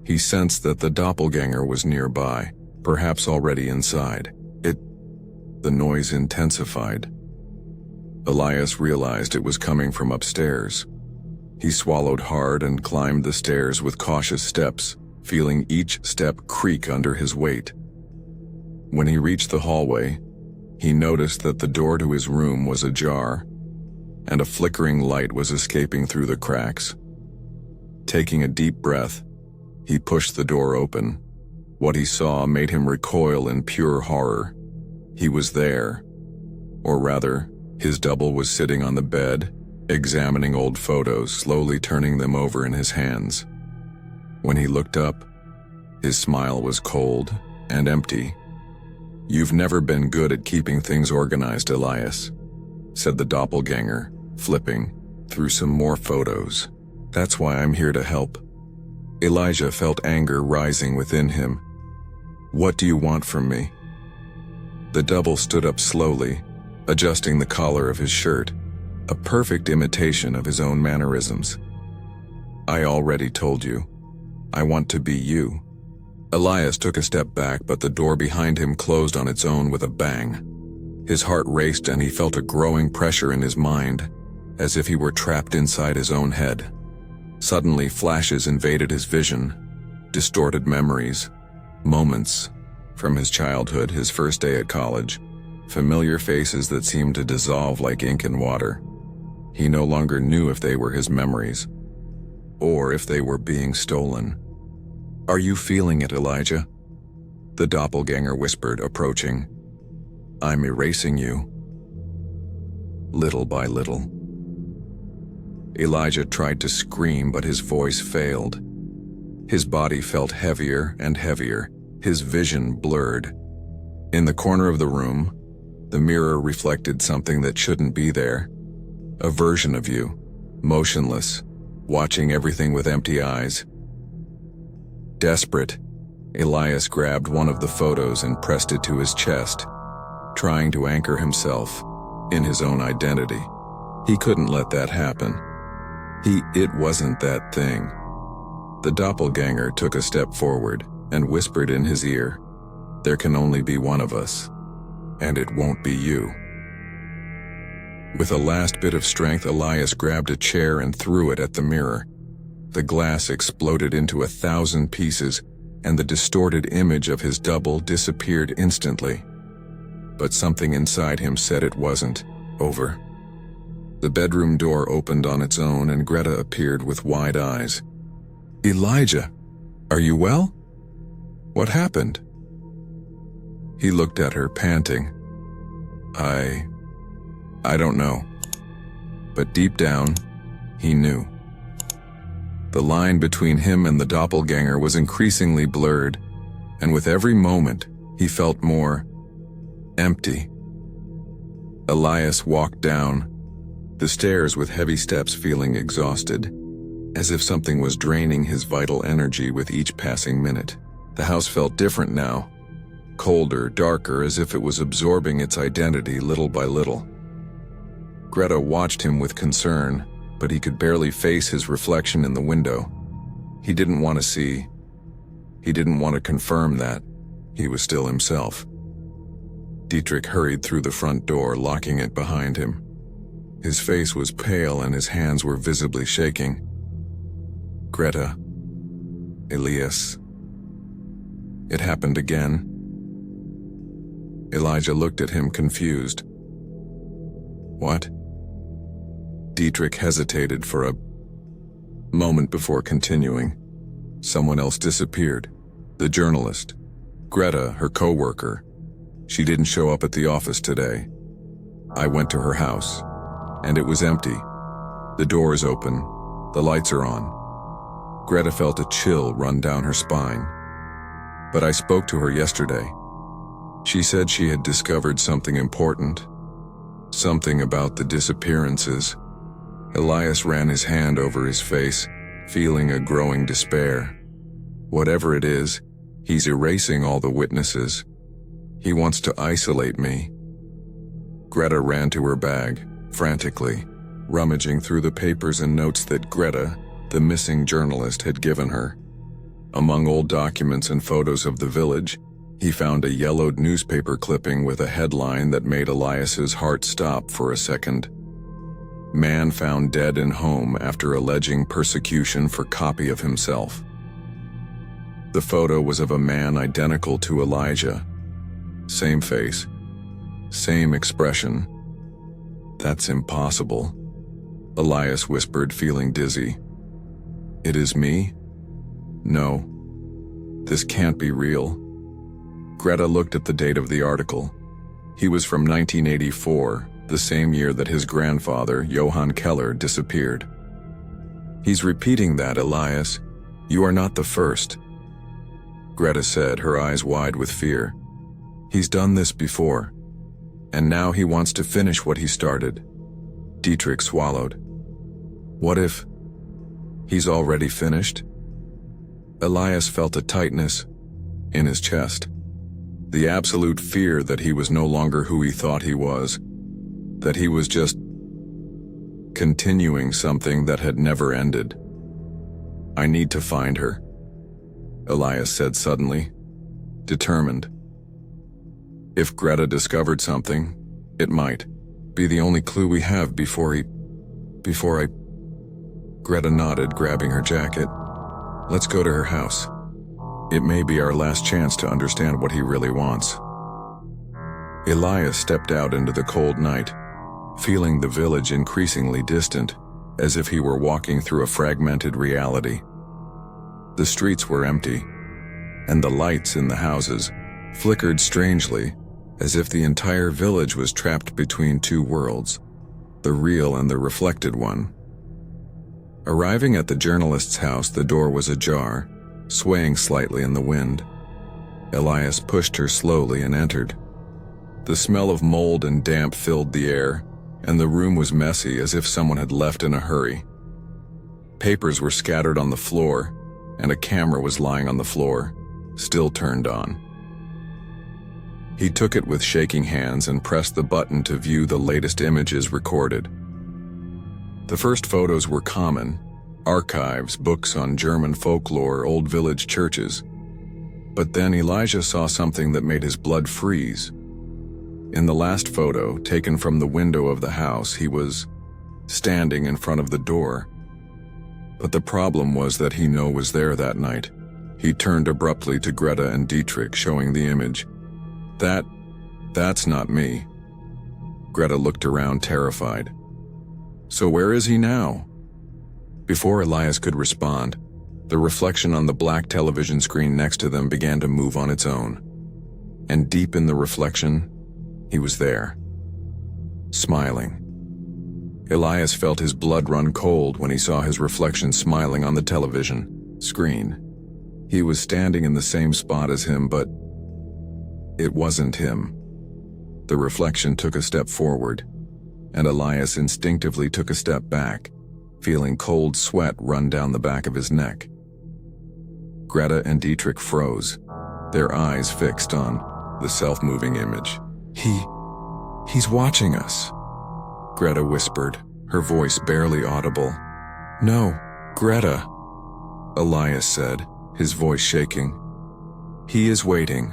S1: He sensed that the doppelganger was nearby, perhaps already inside. The noise intensified. Elias realized it was coming from upstairs. He swallowed hard and climbed the stairs with cautious steps, feeling each step creak under his weight. When he reached the hallway, he noticed that the door to his room was ajar, and a flickering light was escaping through the cracks. Taking a deep breath, he pushed the door open. What he saw made him recoil in pure horror. He was there, or rather, his double was sitting on the bed, examining old photos, slowly turning them over in his hands. When he looked up, his smile was cold and empty. "You've never been good at keeping things organized, Elias," said the doppelganger, flipping through some more photos. "That's why I'm here to help." Elijah felt anger rising within him. "What do you want from me?" The double stood up slowly, adjusting the collar of his shirt, a perfect imitation of his own mannerisms. "I already told you. I want to be you." Elias took a step back, but the door behind him closed on its own with a bang. His heart raced and he felt a growing pressure in his mind, as if he were trapped inside his own head. Suddenly, flashes invaded his vision, distorted memories, moments from his childhood, his first day at college, familiar faces that seemed to dissolve like ink in water. He no longer knew if they were his memories, or if they were being stolen. "Are you feeling it, Elijah?" the doppelganger whispered, approaching. "I'm erasing you, little by little." Elijah tried to scream, but his voice failed. His body felt heavier and heavier, his vision blurred. In the corner of the room, the mirror reflected something that shouldn't be there. A version of you, motionless, watching everything with empty eyes. Desperate, Elias grabbed one of the photos and pressed it to his chest, trying to anchor himself in his own identity. He couldn't let that happen. It wasn't that thing. The doppelganger took a step forward and whispered in his ear, "There can only be one of us, and it won't be you." With a last bit of strength, Elias grabbed a chair and threw it at the mirror. The glass exploded into 1,000 pieces, and the distorted image of his double disappeared instantly. But something inside him said it wasn't over. The bedroom door opened on its own and Greta appeared with wide eyes. "Elijah, are you well? What happened?" He looked at her, panting. I don't know." But deep down, he knew. The line between him and the doppelganger was increasingly blurred, and with every moment, he felt more empty. Elias walked down the stairs with heavy steps, feeling exhausted, as if something was draining his vital energy with each passing minute. The house felt different now, colder, darker, as if it was absorbing its identity little by little. Greta watched him with concern, but he could barely face his reflection in the window. He didn't want to see. He didn't want to confirm that he was still himself. Dietrich hurried through the front door, locking it behind him. His face was pale and his hands were visibly shaking. "Greta, Elias, it happened again." Elijah looked at him, confused. "What?" Dietrich hesitated for a moment before continuing. "Someone else disappeared. The journalist. Greta, her co-worker. She didn't show up at the office today. I went to her house, and it was empty. The door is open. The lights are on." Greta felt a chill run down her spine. "But I spoke to her yesterday. She said she had discovered something important. Something about the disappearances." Elias ran his hand over his face, feeling a growing despair. "Whatever it is, he's erasing all the witnesses. He wants to isolate me." Greta ran to her bag, frantically, rummaging through the papers and notes that Greta, the missing journalist, had given her. Among old documents and photos of the village, he found a yellowed newspaper clipping with a headline that made Elias's heart stop for a second. "Man found dead in home after alleging persecution for copy of himself." The photo was of a man identical to Elijah. Same face, same expression. "That's impossible," Elias whispered, feeling dizzy. "It is me? No, this can't be real." Greta looked at the date of the article. He was from 1984, the same year that his grandfather, Johann Keller, disappeared. "He's repeating that, Elias. You are not the first," Greta said, her eyes wide with fear. "He's done this before, and now he wants to finish what he started." Dietrich swallowed. "What if he's already finished?" Elias felt a tightness in his chest. The absolute fear that he was no longer who he thought he was, that he was just continuing something that had never ended. "I need to find her," Elias said suddenly, determined. If Greta discovered something, it might be the only clue we have before I... Greta nodded, grabbing her jacket. "Let's go to her house. It may be our last chance to understand what he really wants." Elias stepped out into the cold night, feeling the village increasingly distant, as if he were walking through a fragmented reality. The streets were empty, and the lights in the houses flickered strangely, as if the entire village was trapped between two worlds, the real and the reflected one. Arriving at the journalist's house, the door was ajar, swaying slightly in the wind. Elias pushed her slowly and entered. The smell of mold and damp filled the air, and the room was messy, as if someone had left in a hurry. Papers were scattered on the floor, and a camera was lying on the floor, still turned on. He took it with shaking hands and pressed the button to view the latest images recorded. The first photos were common: archives, books on German folklore, old village churches. But then Elijah saw something that made his blood freeze. In the last photo, taken from the window of the house, he was standing in front of the door. But the problem was that he was there that night. He turned abruptly to Greta and Dietrich, showing the image. That's not me. Greta looked around, terrified. So where is he now? Before Elias could respond, the reflection on the black television screen next to them began to move on its own. And deep in the reflection, he was there, smiling. Elias felt his blood run cold when he saw his reflection smiling on the television screen. He was standing in the same spot as him, but it wasn't him. The reflection took a step forward, and Elias instinctively took a step back, feeling cold sweat run down the back of his neck. Greta and Dietrich froze, their eyes fixed on the self-moving image. He's watching us, Greta whispered, her voice barely audible. No, Greta, Elias said, his voice shaking. He is waiting.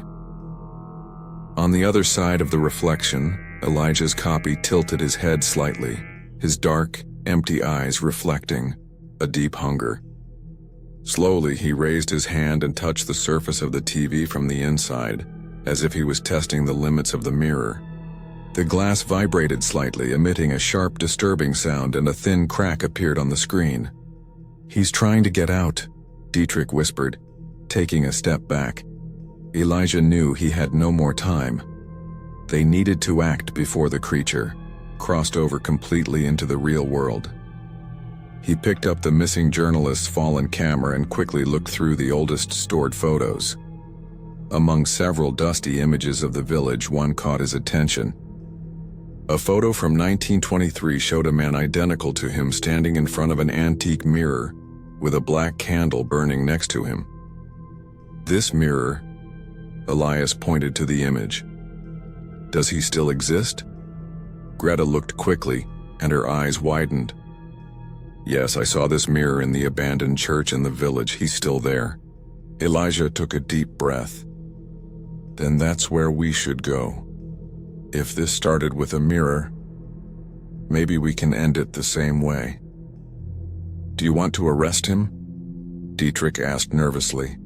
S1: On the other side of the reflection, Elijah's copy tilted his head slightly, his dark, empty eyes reflecting a deep hunger. Slowly, he raised his hand and touched the surface of the TV from the inside, as if he was testing the limits of the mirror. The glass vibrated slightly, emitting a sharp, disturbing sound, and a thin crack appeared on the screen. He's trying to get out, Dietrich whispered, taking a step back. Elijah knew he had no more time. They needed to act before the creature crossed over completely into the real world. He picked up the missing journalist's fallen camera and quickly looked through the oldest stored photos. Among several dusty images of the village, one caught his attention. A photo from 1923 showed a man identical to him standing in front of an antique mirror with a black candle burning next to him. This mirror, Elias pointed to the image. Does he still exist? Greta looked quickly, and her eyes widened. Yes, I saw this mirror in the abandoned church in the village. He's still there. Elijah took a deep breath. Then that's where we should go. If this started with a mirror, maybe we can end it the same way. Do you want to arrest him? Dietrich asked nervously.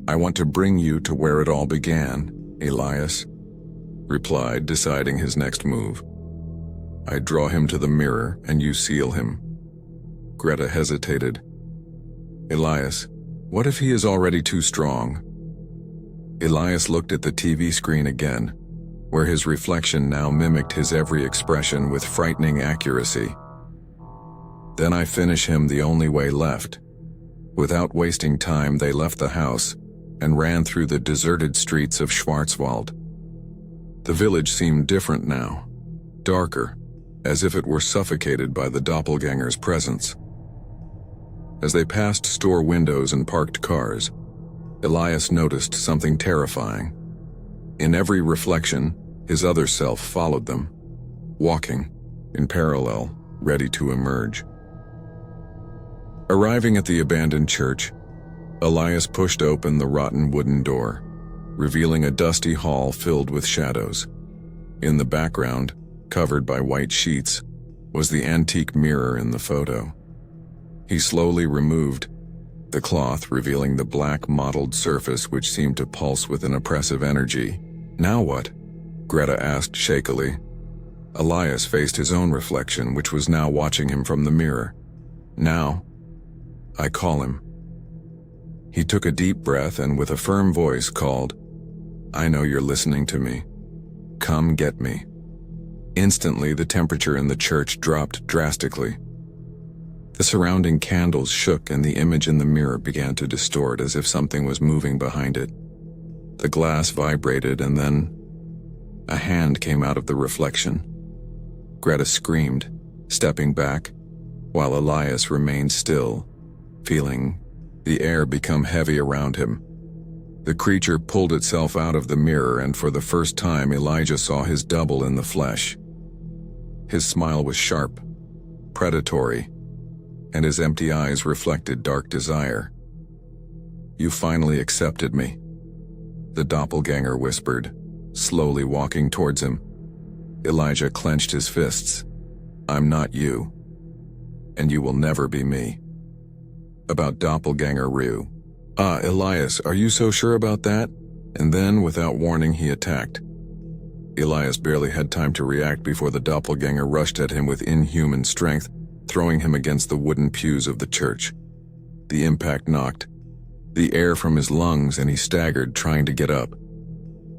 S1: I want to bring you to where it all began, Elias replied, deciding his next move. I draw him to the mirror and you seal him. Greta hesitated. Elias, what if he is already too strong? Elias looked at the TV screen again, where his reflection now mimicked his every expression with frightening accuracy. Then I finish him the only way left. Without wasting time, they left the house and ran through the deserted streets of Schwarzwald. The village seemed different now, darker, as if it were suffocated by the doppelganger's presence. As they passed store windows and parked cars, Elias noticed something terrifying. In every reflection, his other self followed them, walking in parallel, ready to emerge. Arriving at the abandoned church, Elias pushed open the rotten wooden door, revealing a dusty hall filled with shadows. In the background, covered by white sheets, was the antique mirror in the photo. He slowly removed the cloth, revealing the black mottled surface which seemed to pulse with an oppressive energy. Now what? Greta asked shakily. Elias faced his own reflection, which was now watching him from the mirror. Now, I call him. He took a deep breath and with a firm voice called, I know you're listening to me. Come get me. Instantly, the temperature in the church dropped drastically. The surrounding candles shook and the image in the mirror began to distort as if something was moving behind it. The glass vibrated and then a hand came out of the reflection. Greta screamed, stepping back, while Elias remained still, feeling the air become heavy around him. The creature pulled itself out of the mirror, and for the first time Elijah saw his double in the flesh. His smile was sharp, predatory, and his empty eyes reflected dark desire. You finally accepted me, the doppelganger whispered, slowly walking towards him. Elijah clenched his fists. I'm not you, and you will never be me. About Doppelgänger Rue, "Ah, Elias, are you so sure about that?" And then, without warning, he attacked. Elias barely had time to react before the doppelganger rushed at him with inhuman strength, throwing him against the wooden pews of the church. The impact knocked the air from his lungs, and he staggered, trying to get up.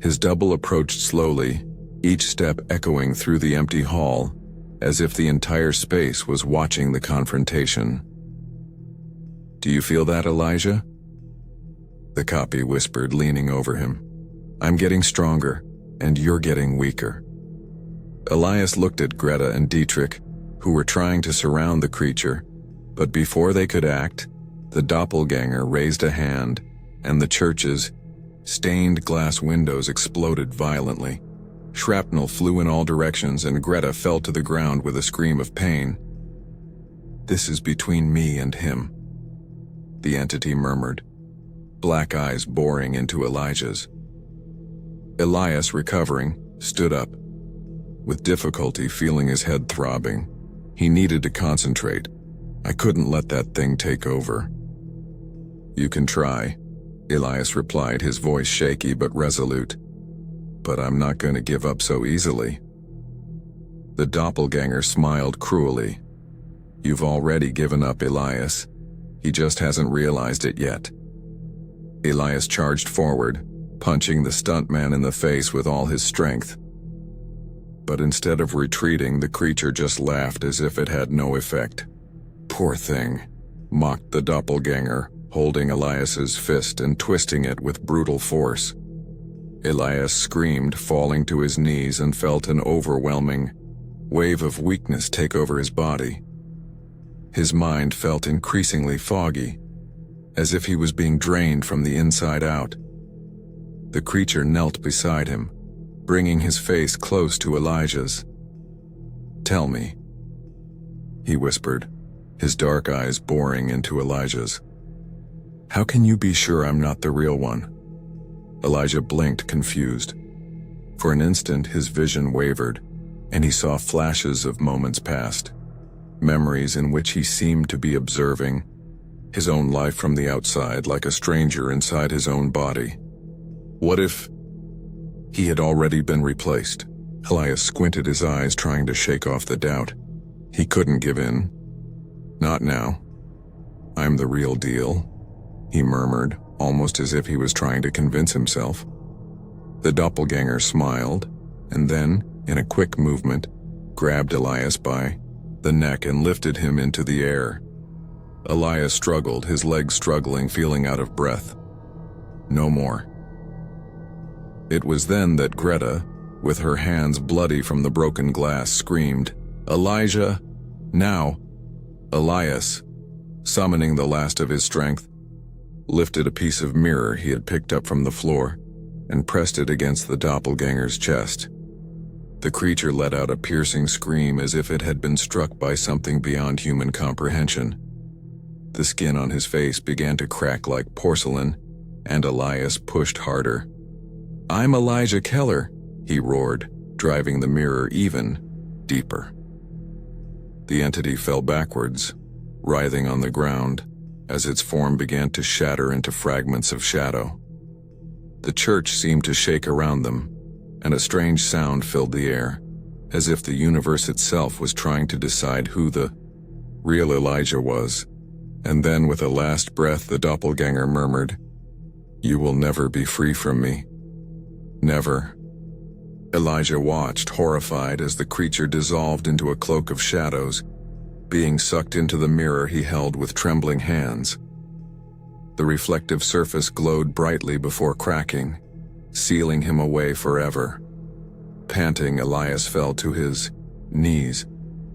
S1: His double approached slowly, each step echoing through the empty hall, as if the entire space was watching the confrontation. "Do you feel that, Elijah?" The copy whispered, leaning over him. "I'm getting stronger, and you're getting weaker." Elias looked at Greta and Dietrich, who were trying to surround the creature, but before they could act, the doppelganger raised a hand, and the church's stained glass windows exploded violently. Shrapnel flew in all directions, and Greta fell to the ground with a scream of pain. "This is between me and him," the entity murmured, black eyes boring into Elijah's. Elias, recovering, stood up, with difficulty feeling his head throbbing. He needed to concentrate. "I couldn't let that thing take over." "You can try," Elias replied, his voice shaky but resolute. "But I'm not going to give up so easily." The doppelganger smiled cruelly. "You've already given up, Elias. He just hasn't realized it yet." Elias charged forward, punching the stuntman in the face with all his strength. But instead of retreating, the creature just laughed as if it had no effect. "Poor thing," mocked the doppelganger, holding Elias's fist and twisting it with brutal force. Elias screamed, falling to his knees, and felt an overwhelming wave of weakness take over his body. His mind felt increasingly foggy, as if he was being drained from the inside out. The creature knelt beside him, bringing his face close to Elijah's. "Tell me," he whispered, his dark eyes boring into Elijah's. "How can you be sure I'm not the real one?" Elijah blinked, confused. For an instant, his vision wavered, and he saw flashes of moments past, memories in which he seemed to be observing his own life from the outside, like a stranger inside his own body. What if he had already been replaced? Elias squinted his eyes, trying to shake off the doubt. He couldn't give in. "Not now. I'm the real deal," he murmured, almost as if he was trying to convince himself. The doppelganger smiled, and then, in a quick movement, grabbed Elias by the neck and lifted him into the air. Elias struggled, his legs struggling, feeling out of breath. No more. It was then that Greta, with her hands bloody from the broken glass, screamed, "Elijah, now!" Elias, summoning the last of his strength, lifted a piece of mirror he had picked up from the floor and pressed it against the doppelganger's chest. The creature let out a piercing scream as if it had been struck by something beyond human comprehension. The skin on his face began to crack like porcelain, and Elias pushed harder. "I'm Elias Keller," he roared, driving the mirror even deeper. The entity fell backwards, writhing on the ground, as its form began to shatter into fragments of shadow. The church seemed to shake around them, and a strange sound filled the air, as if the universe itself was trying to decide who the real Elijah was. And then, with a last breath, the doppelganger murmured, "You will never be free from me. Never." Elijah watched, horrified, as the creature dissolved into a cloak of shadows, being sucked into the mirror he held with trembling hands. The reflective surface glowed brightly before cracking, sealing him away forever. Panting, Elias fell to his knees,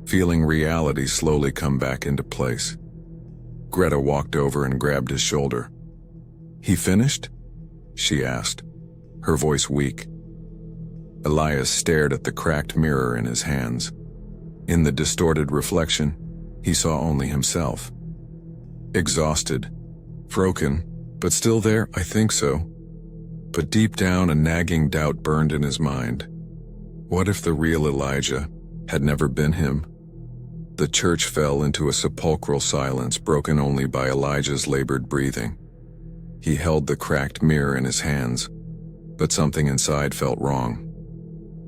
S1: feeling reality slowly come back into place. Greta walked over and grabbed his shoulder. "He finished?" she asked, her voice weak. Elias stared at the cracked mirror in his hands. In the distorted reflection, he saw only himself. Exhausted, broken, but still there. "I think so." But deep down, a nagging doubt burned in his mind. What if the real Elijah had never been him? The church fell into a sepulchral silence, broken only by Elijah's labored breathing. He held the cracked mirror in his hands, but something inside felt wrong.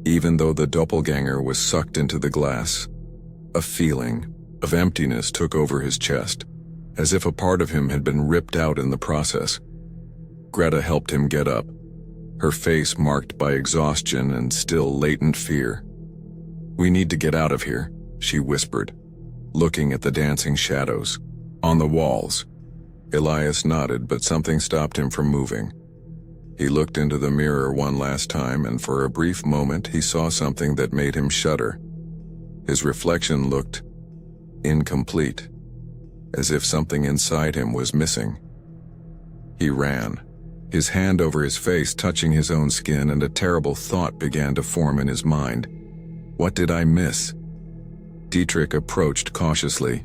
S1: Even though the doppelganger was sucked into the glass, a feeling of emptiness took over his chest, as if a part of him had been ripped out in the process. Greta helped him get up, her face marked by exhaustion and still latent fear. "We need to get out of here," she whispered, looking at the dancing shadows on the walls. Elias nodded, but something stopped him from moving. He looked into the mirror one last time, and for a brief moment he saw something that made him shudder. His reflection looked incomplete, as if something inside him was missing. He ran, his hand over his face touching his own skin, and a terrible thought began to form in his mind. What did I miss? Dietrich approached cautiously.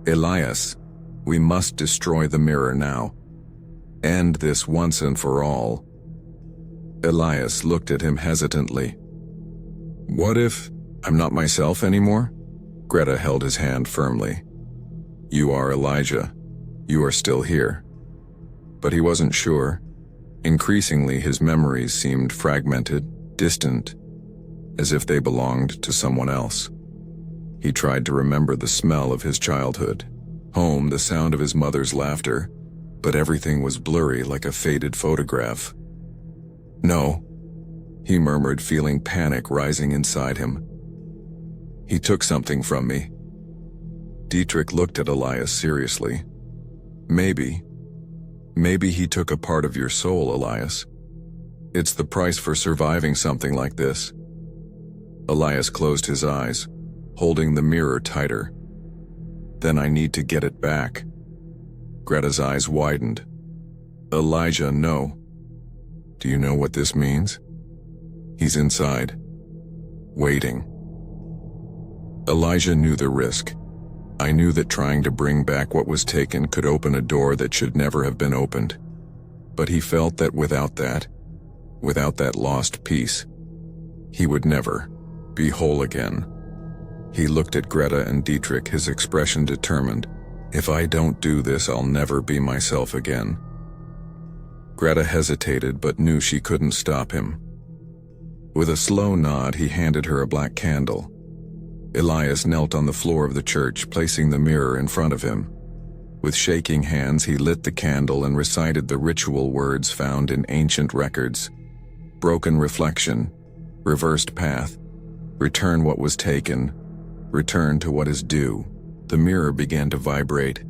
S1: "Elias, we must destroy the mirror now. End this once and for all." Elias looked at him hesitantly. "What if I'm not myself anymore?" Greta held his hand firmly. "You are Elijah. You are still here." But he wasn't sure. Increasingly, his memories seemed fragmented, distant, as if they belonged to someone else. He tried to remember the smell of his childhood, home, the sound of his mother's laughter, but everything was blurry like a faded photograph. "No," he murmured, feeling panic rising inside him. "He took something from me." Dietrich looked at Elias seriously. Maybe he took a part of your soul, Elias. It's the price for surviving something like this." Elias closed his eyes, holding the mirror tighter. "Then I need to get it back." Greta's eyes widened. "Elijah, no. Do you know what this means?" "He's inside, waiting." Elijah knew the risk. I knew that trying to bring back what was taken could open a door that should never have been opened. But he felt that without that lost piece, he would never be whole again. He looked at Greta and Dietrich, his expression determined. "If I don't do this, I'll never be myself again." Greta hesitated, but knew she couldn't stop him. With a slow nod, he handed her a black candle. Elias knelt on the floor of the church, placing the mirror in front of him. With shaking hands, he lit the candle and recited the ritual words found in ancient records. Broken reflection, reversed path, return what was taken, return to what is due. The mirror began to vibrate,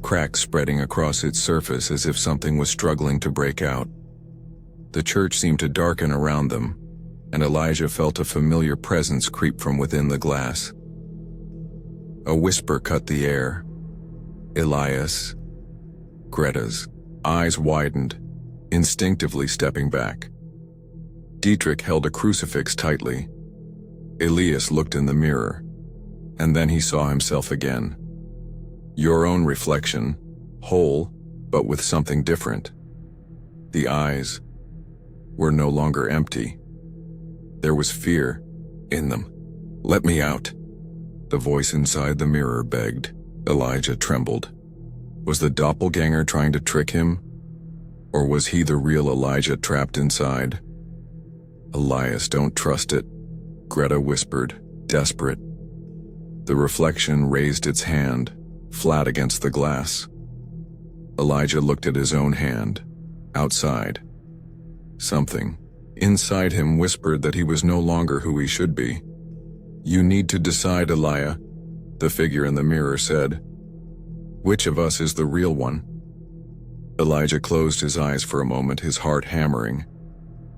S1: cracks spreading across its surface as if something was struggling to break out. The church seemed to darken around them, and Elijah felt a familiar presence creep from within the glass. A whisper cut the air. "Elias." Greta's eyes widened, instinctively stepping back. Dietrich held a crucifix tightly. Elias looked in the mirror, and then he saw himself again. Your own reflection, whole, but with something different. The eyes were no longer empty. There was fear in them. "Let me out," the voice inside the mirror begged. Elijah trembled. Was the doppelganger trying to trick him? Or was he the real Elijah trapped inside? "Elias, don't trust it," Greta whispered, desperate. The reflection raised its hand, flat against the glass. Elijah looked at his own hand, outside. Something inside him whispered that he was no longer who he should be. "You need to decide, Elias," the figure in the mirror said. "Which of us is the real one?" Elijah closed his eyes for a moment, his heart hammering.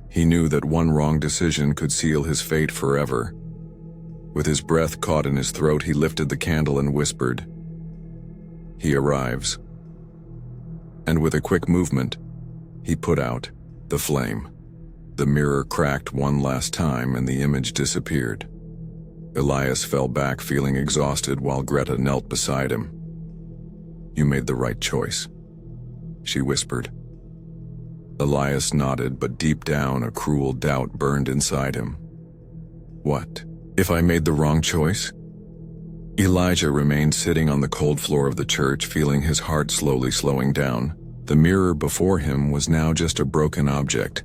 S1: He knew that one wrong decision could seal his fate forever. With his breath caught in his throat, he lifted the candle and whispered, "He arrives." And with a quick movement, he put out the flame. The mirror cracked one last time and the image disappeared. Elias fell back, feeling exhausted, while Greta knelt beside him. "You made the right choice," she whispered. Elias nodded, but deep down a cruel doubt burned inside him. What if I made the wrong choice? Elijah remained sitting on the cold floor of the church, feeling his heart slowly slowing down. The mirror before him was now just a broken object,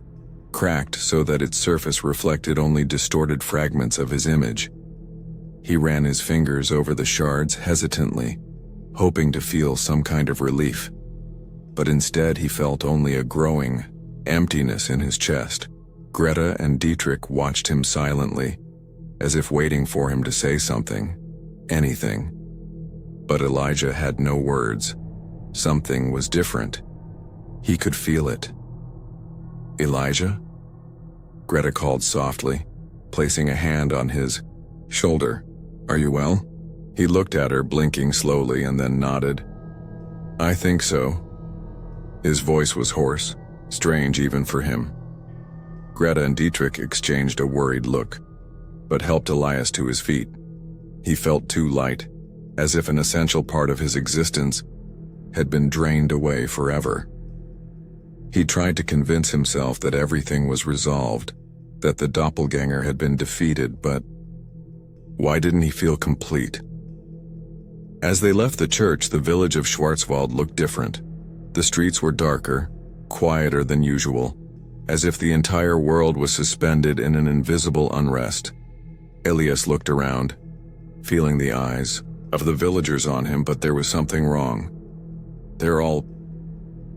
S1: cracked so that its surface reflected only distorted fragments of his image. He ran his fingers over the shards hesitantly, hoping to feel some kind of relief. But instead he felt only a growing emptiness in his chest. Greta and Dietrich watched him silently, as if waiting for him to say something, anything. But Elijah had no words. Something was different. He could feel it. "Elijah?" Greta called softly, placing a hand on his shoulder. "Are you well?" He looked at her, blinking slowly, and then nodded. "I think so." His voice was hoarse, strange even for him. Greta and Dietrich exchanged a worried look, but helped Elias to his feet. He felt too light, as if an essential part of his existence had been drained away forever. He tried to convince himself that everything was resolved, that the doppelganger had been defeated, but why didn't he feel complete? As they left the church, the village of Schwarzwald looked different. The streets were darker, quieter than usual, as if the entire world was suspended in an invisible unrest. Elias looked around, feeling the eyes of the villagers on him, but there was something wrong. "They're all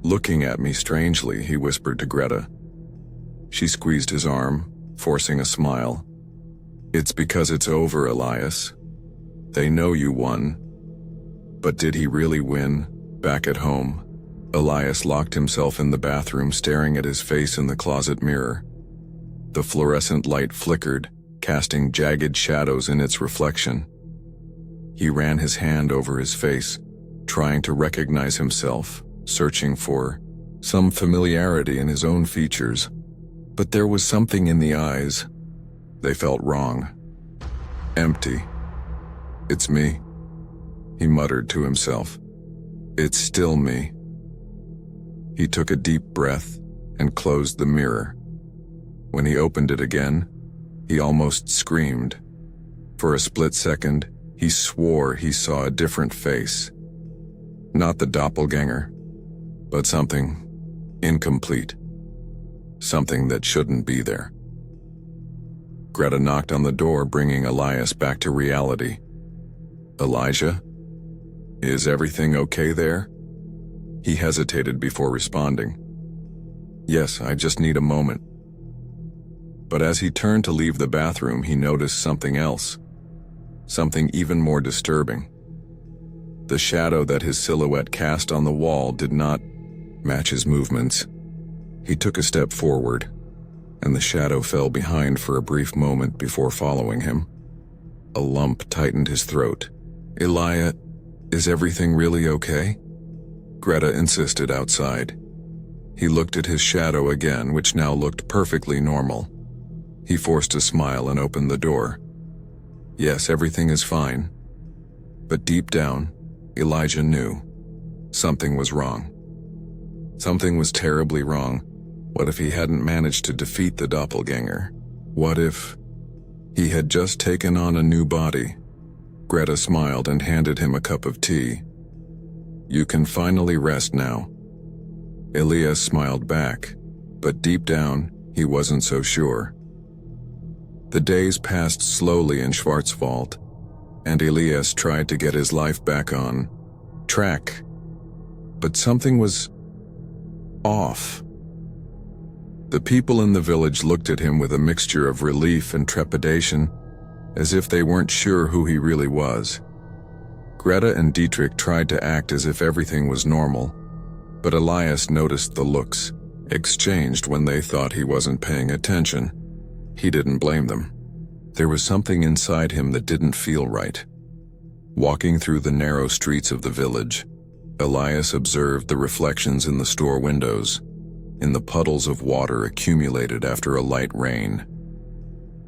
S1: looking at me strangely," he whispered to Greta. She squeezed his arm, forcing a smile. "It's because it's over, Elias. They know you won." But did he really win, back at home? Elias locked himself in the bathroom, staring at his face in the closet mirror. The fluorescent light flickered, casting jagged shadows in its reflection. He ran his hand over his face, trying to recognize himself, searching for some familiarity in his own features. But there was something in the eyes. They felt wrong. Empty. "It's me," he muttered to himself. "It's still me." He took a deep breath and closed the mirror. When he opened it again, he almost screamed. For a split second, he swore he saw a different face. Not the doppelganger, but something incomplete. Something that shouldn't be there. Greta knocked on the door, bringing Elias back to reality. "Elijah? Is everything okay there?" He hesitated before responding. "Yes, I just need a moment." But as he turned to leave the bathroom, he noticed something else. Something even more disturbing. The shadow that his silhouette cast on the wall did not match his movements. He took a step forward, and the shadow fell behind for a brief moment before following him. A lump tightened his throat. "Elias, is everything really okay?" Greta insisted outside. He looked at his shadow again, which now looked perfectly normal. He forced a smile and opened the door. "Yes, everything is fine." But deep down, Elijah knew something was wrong. Something was terribly wrong. What if he hadn't managed to defeat the doppelganger? What if he had just taken on a new body? Greta smiled and handed him a cup of tea. "You can finally rest now." Elias smiled back, but deep down, he wasn't so sure. The days passed slowly in Schwarzwald, and Elias tried to get his life back on track. But something was off. The people in the village looked at him with a mixture of relief and trepidation, as if they weren't sure who he really was. Greta and Dietrich tried to act as if everything was normal, but Elias noticed the looks exchanged when they thought he wasn't paying attention. He didn't blame them. There was something inside him that didn't feel right. Walking through the narrow streets of the village, Elias observed the reflections in the store windows, in the puddles of water accumulated after a light rain.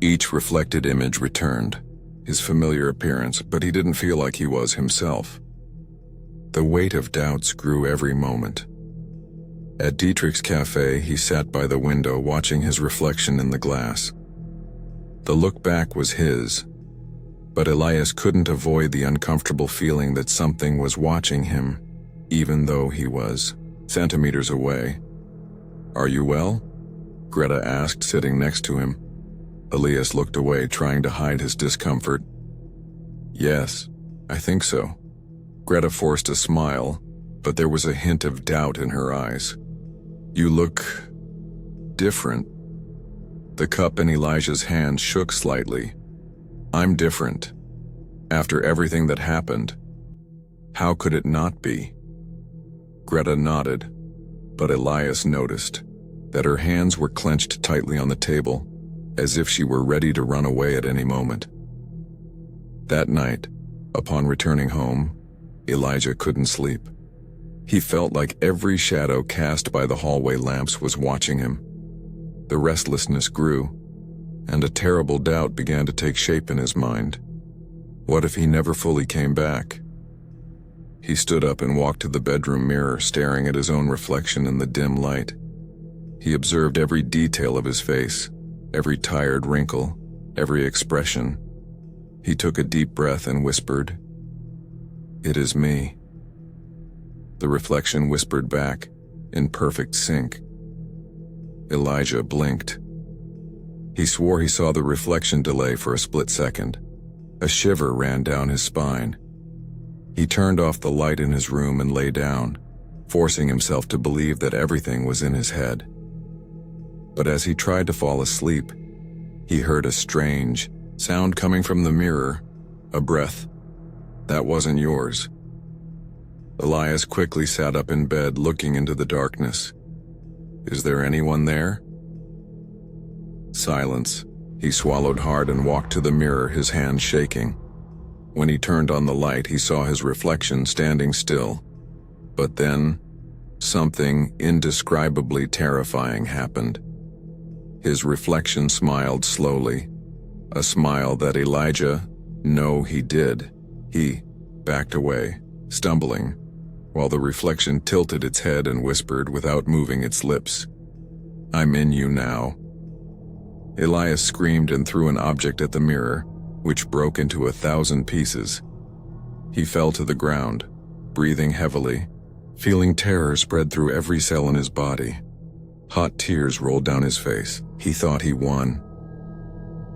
S1: Each reflected image returned, his familiar appearance, but he didn't feel like he was himself. The weight of doubts grew every moment. At Dietrich's cafe, he sat by the window watching his reflection in the glass. The look back was his, but Elias couldn't avoid the uncomfortable feeling that something was watching him, even though he was centimeters away. "Are you well?" Greta asked, sitting next to him. Elias looked away, trying to hide his discomfort. "Yes, I think so." Greta forced a smile, but there was a hint of doubt in her eyes. "You look different." The cup in Elijah's hand shook slightly. "I'm different. After everything that happened, how could it not be?" Greta nodded, but Elias noticed that her hands were clenched tightly on the table, as if she were ready to run away at any moment. That night, upon returning home, Elijah couldn't sleep. He felt like every shadow cast by the hallway lamps was watching him. The restlessness grew, and a terrible doubt began to take shape in his mind. What if he never fully came back? He stood up and walked to the bedroom mirror, staring at his own reflection in the dim light. He observed every detail of his face, every tired wrinkle, every expression. He took a deep breath and whispered, "It is me." The reflection whispered back, in perfect sync. Elijah blinked. He swore he saw the reflection delay for a split second. A shiver ran down his spine. He turned off the light in his room and lay down, forcing himself to believe that everything was in his head. But as he tried to fall asleep, he heard a strange sound coming from the mirror, a breath. "That wasn't yours." Elias quickly sat up in bed, looking into the darkness. "Is there anyone there?" Silence. He swallowed hard and walked to the mirror, his hands shaking. When he turned on the light, he saw his reflection standing still. But then, something indescribably terrifying happened. His reflection smiled slowly, a smile that Elijah, no, he did. He backed away, stumbling, while the reflection tilted its head and whispered without moving its lips, "I'm in you now." Elias screamed and threw an object at the mirror, which broke into 1,000 pieces. He fell to the ground, breathing heavily, feeling terror spread through every cell in his body. Hot tears rolled down his face. He thought he won.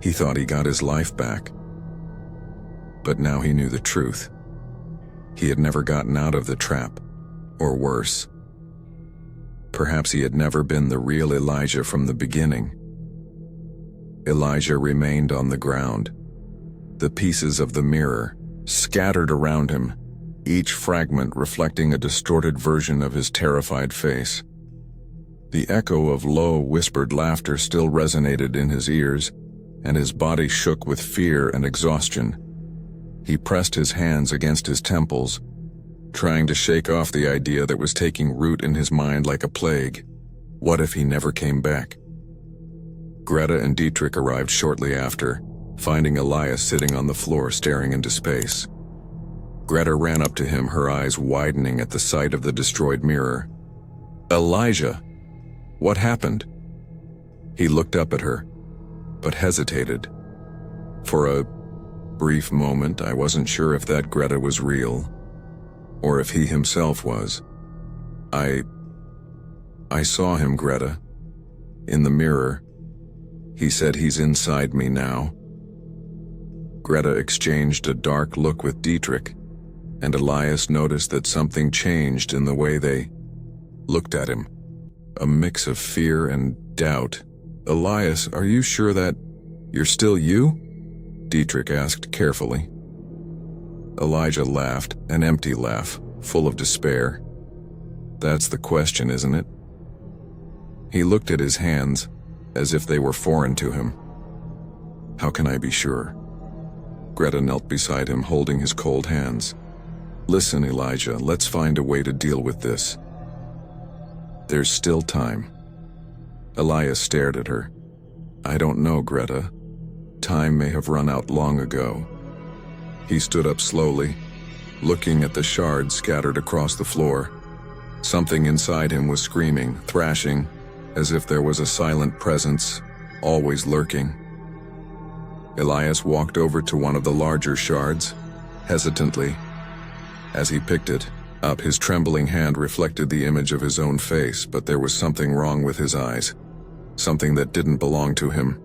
S1: He thought he got his life back. But now he knew the truth. He had never gotten out of the trap, or worse. Perhaps he had never been the real Elijah from the beginning. Elijah remained on the ground, the pieces of the mirror scattered around him, each fragment reflecting a distorted version of his terrified face. The echo of low, whispered laughter still resonated in his ears, and his body shook with fear and exhaustion. He pressed his hands against his temples, trying to shake off the idea that was taking root in his mind like a plague. What if he never came back? Greta and Dietrich arrived shortly after, finding Elias sitting on the floor staring into space. Greta ran up to him, her eyes widening at the sight of the destroyed mirror. "Elijah, what happened?" He looked up at her, but hesitated. For a brief moment, I wasn't sure if that Greta was real, or if he himself was. I saw him, Greta. In the mirror. He said he's inside me now. Greta exchanged a dark look with Dietrich, and Elias noticed that something changed in the way they looked at him. A mix of fear and doubt. "Elias, are you sure that you're still you?" Dietrich asked carefully. Elijah laughed, an empty laugh, full of despair. "That's the question, isn't it?" He looked at his hands, as if they were foreign to him. "How can I be sure?" Greta knelt beside him, holding his cold hands. "Listen, Elijah, let's find a way to deal with this. There's still time." Elias stared at her. "I don't know, Greta. Time may have run out long ago." He stood up slowly, looking at the shards scattered across the floor. Something inside him was screaming, thrashing, as if there was a silent presence, always lurking. Elias walked over to one of the larger shards, hesitantly. As he picked it, Up, his trembling hand reflected the image of his own face, but there was something wrong with his eyes. Something that didn't belong to him.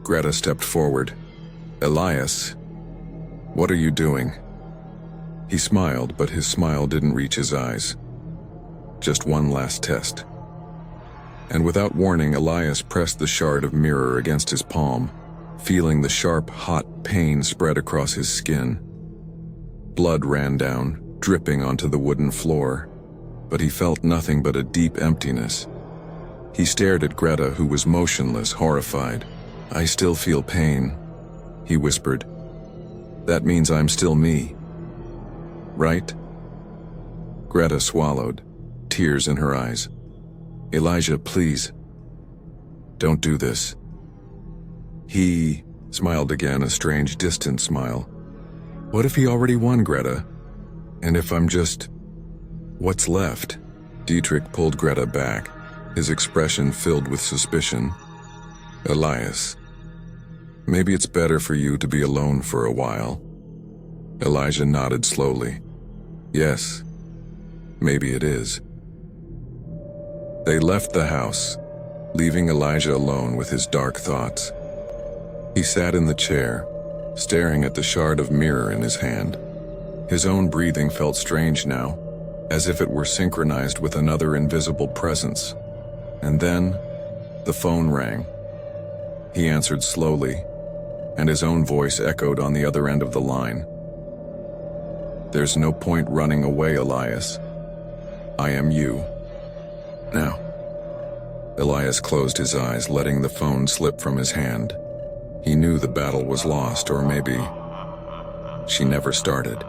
S1: Greta stepped forward. Elias, what are you doing? He smiled, but his smile didn't reach his eyes. Just one last test. And without warning, Elias pressed the shard of mirror against his palm, feeling the sharp, hot pain spread across his skin. Blood ran down, dripping onto the wooden floor, but he felt nothing but a deep emptiness. He stared at Greta, who was motionless, horrified. I still feel pain, he whispered. That means I'm still me. Right? Greta swallowed, tears in her eyes. Elijah, please. Don't do this. He smiled again, a strange, distant smile. What if he already won, Greta? And if I'm just... what's left? Dietrich pulled Greta back, his expression filled with suspicion. Elias, maybe it's better for you to be alone for a while. Elijah nodded slowly. Yes, maybe it is. They left the house, leaving Elijah alone with his dark thoughts. He sat in the chair, staring at the shard of mirror in his hand. His own breathing felt strange now, as if it were synchronized with another invisible presence. And then, the phone rang. He answered slowly, and his own voice echoed on the other end of the line. There's no point running away, Elias. I am you. Now. Elias closed his eyes, letting the phone slip from his hand. He knew the battle was lost, or maybe she never started.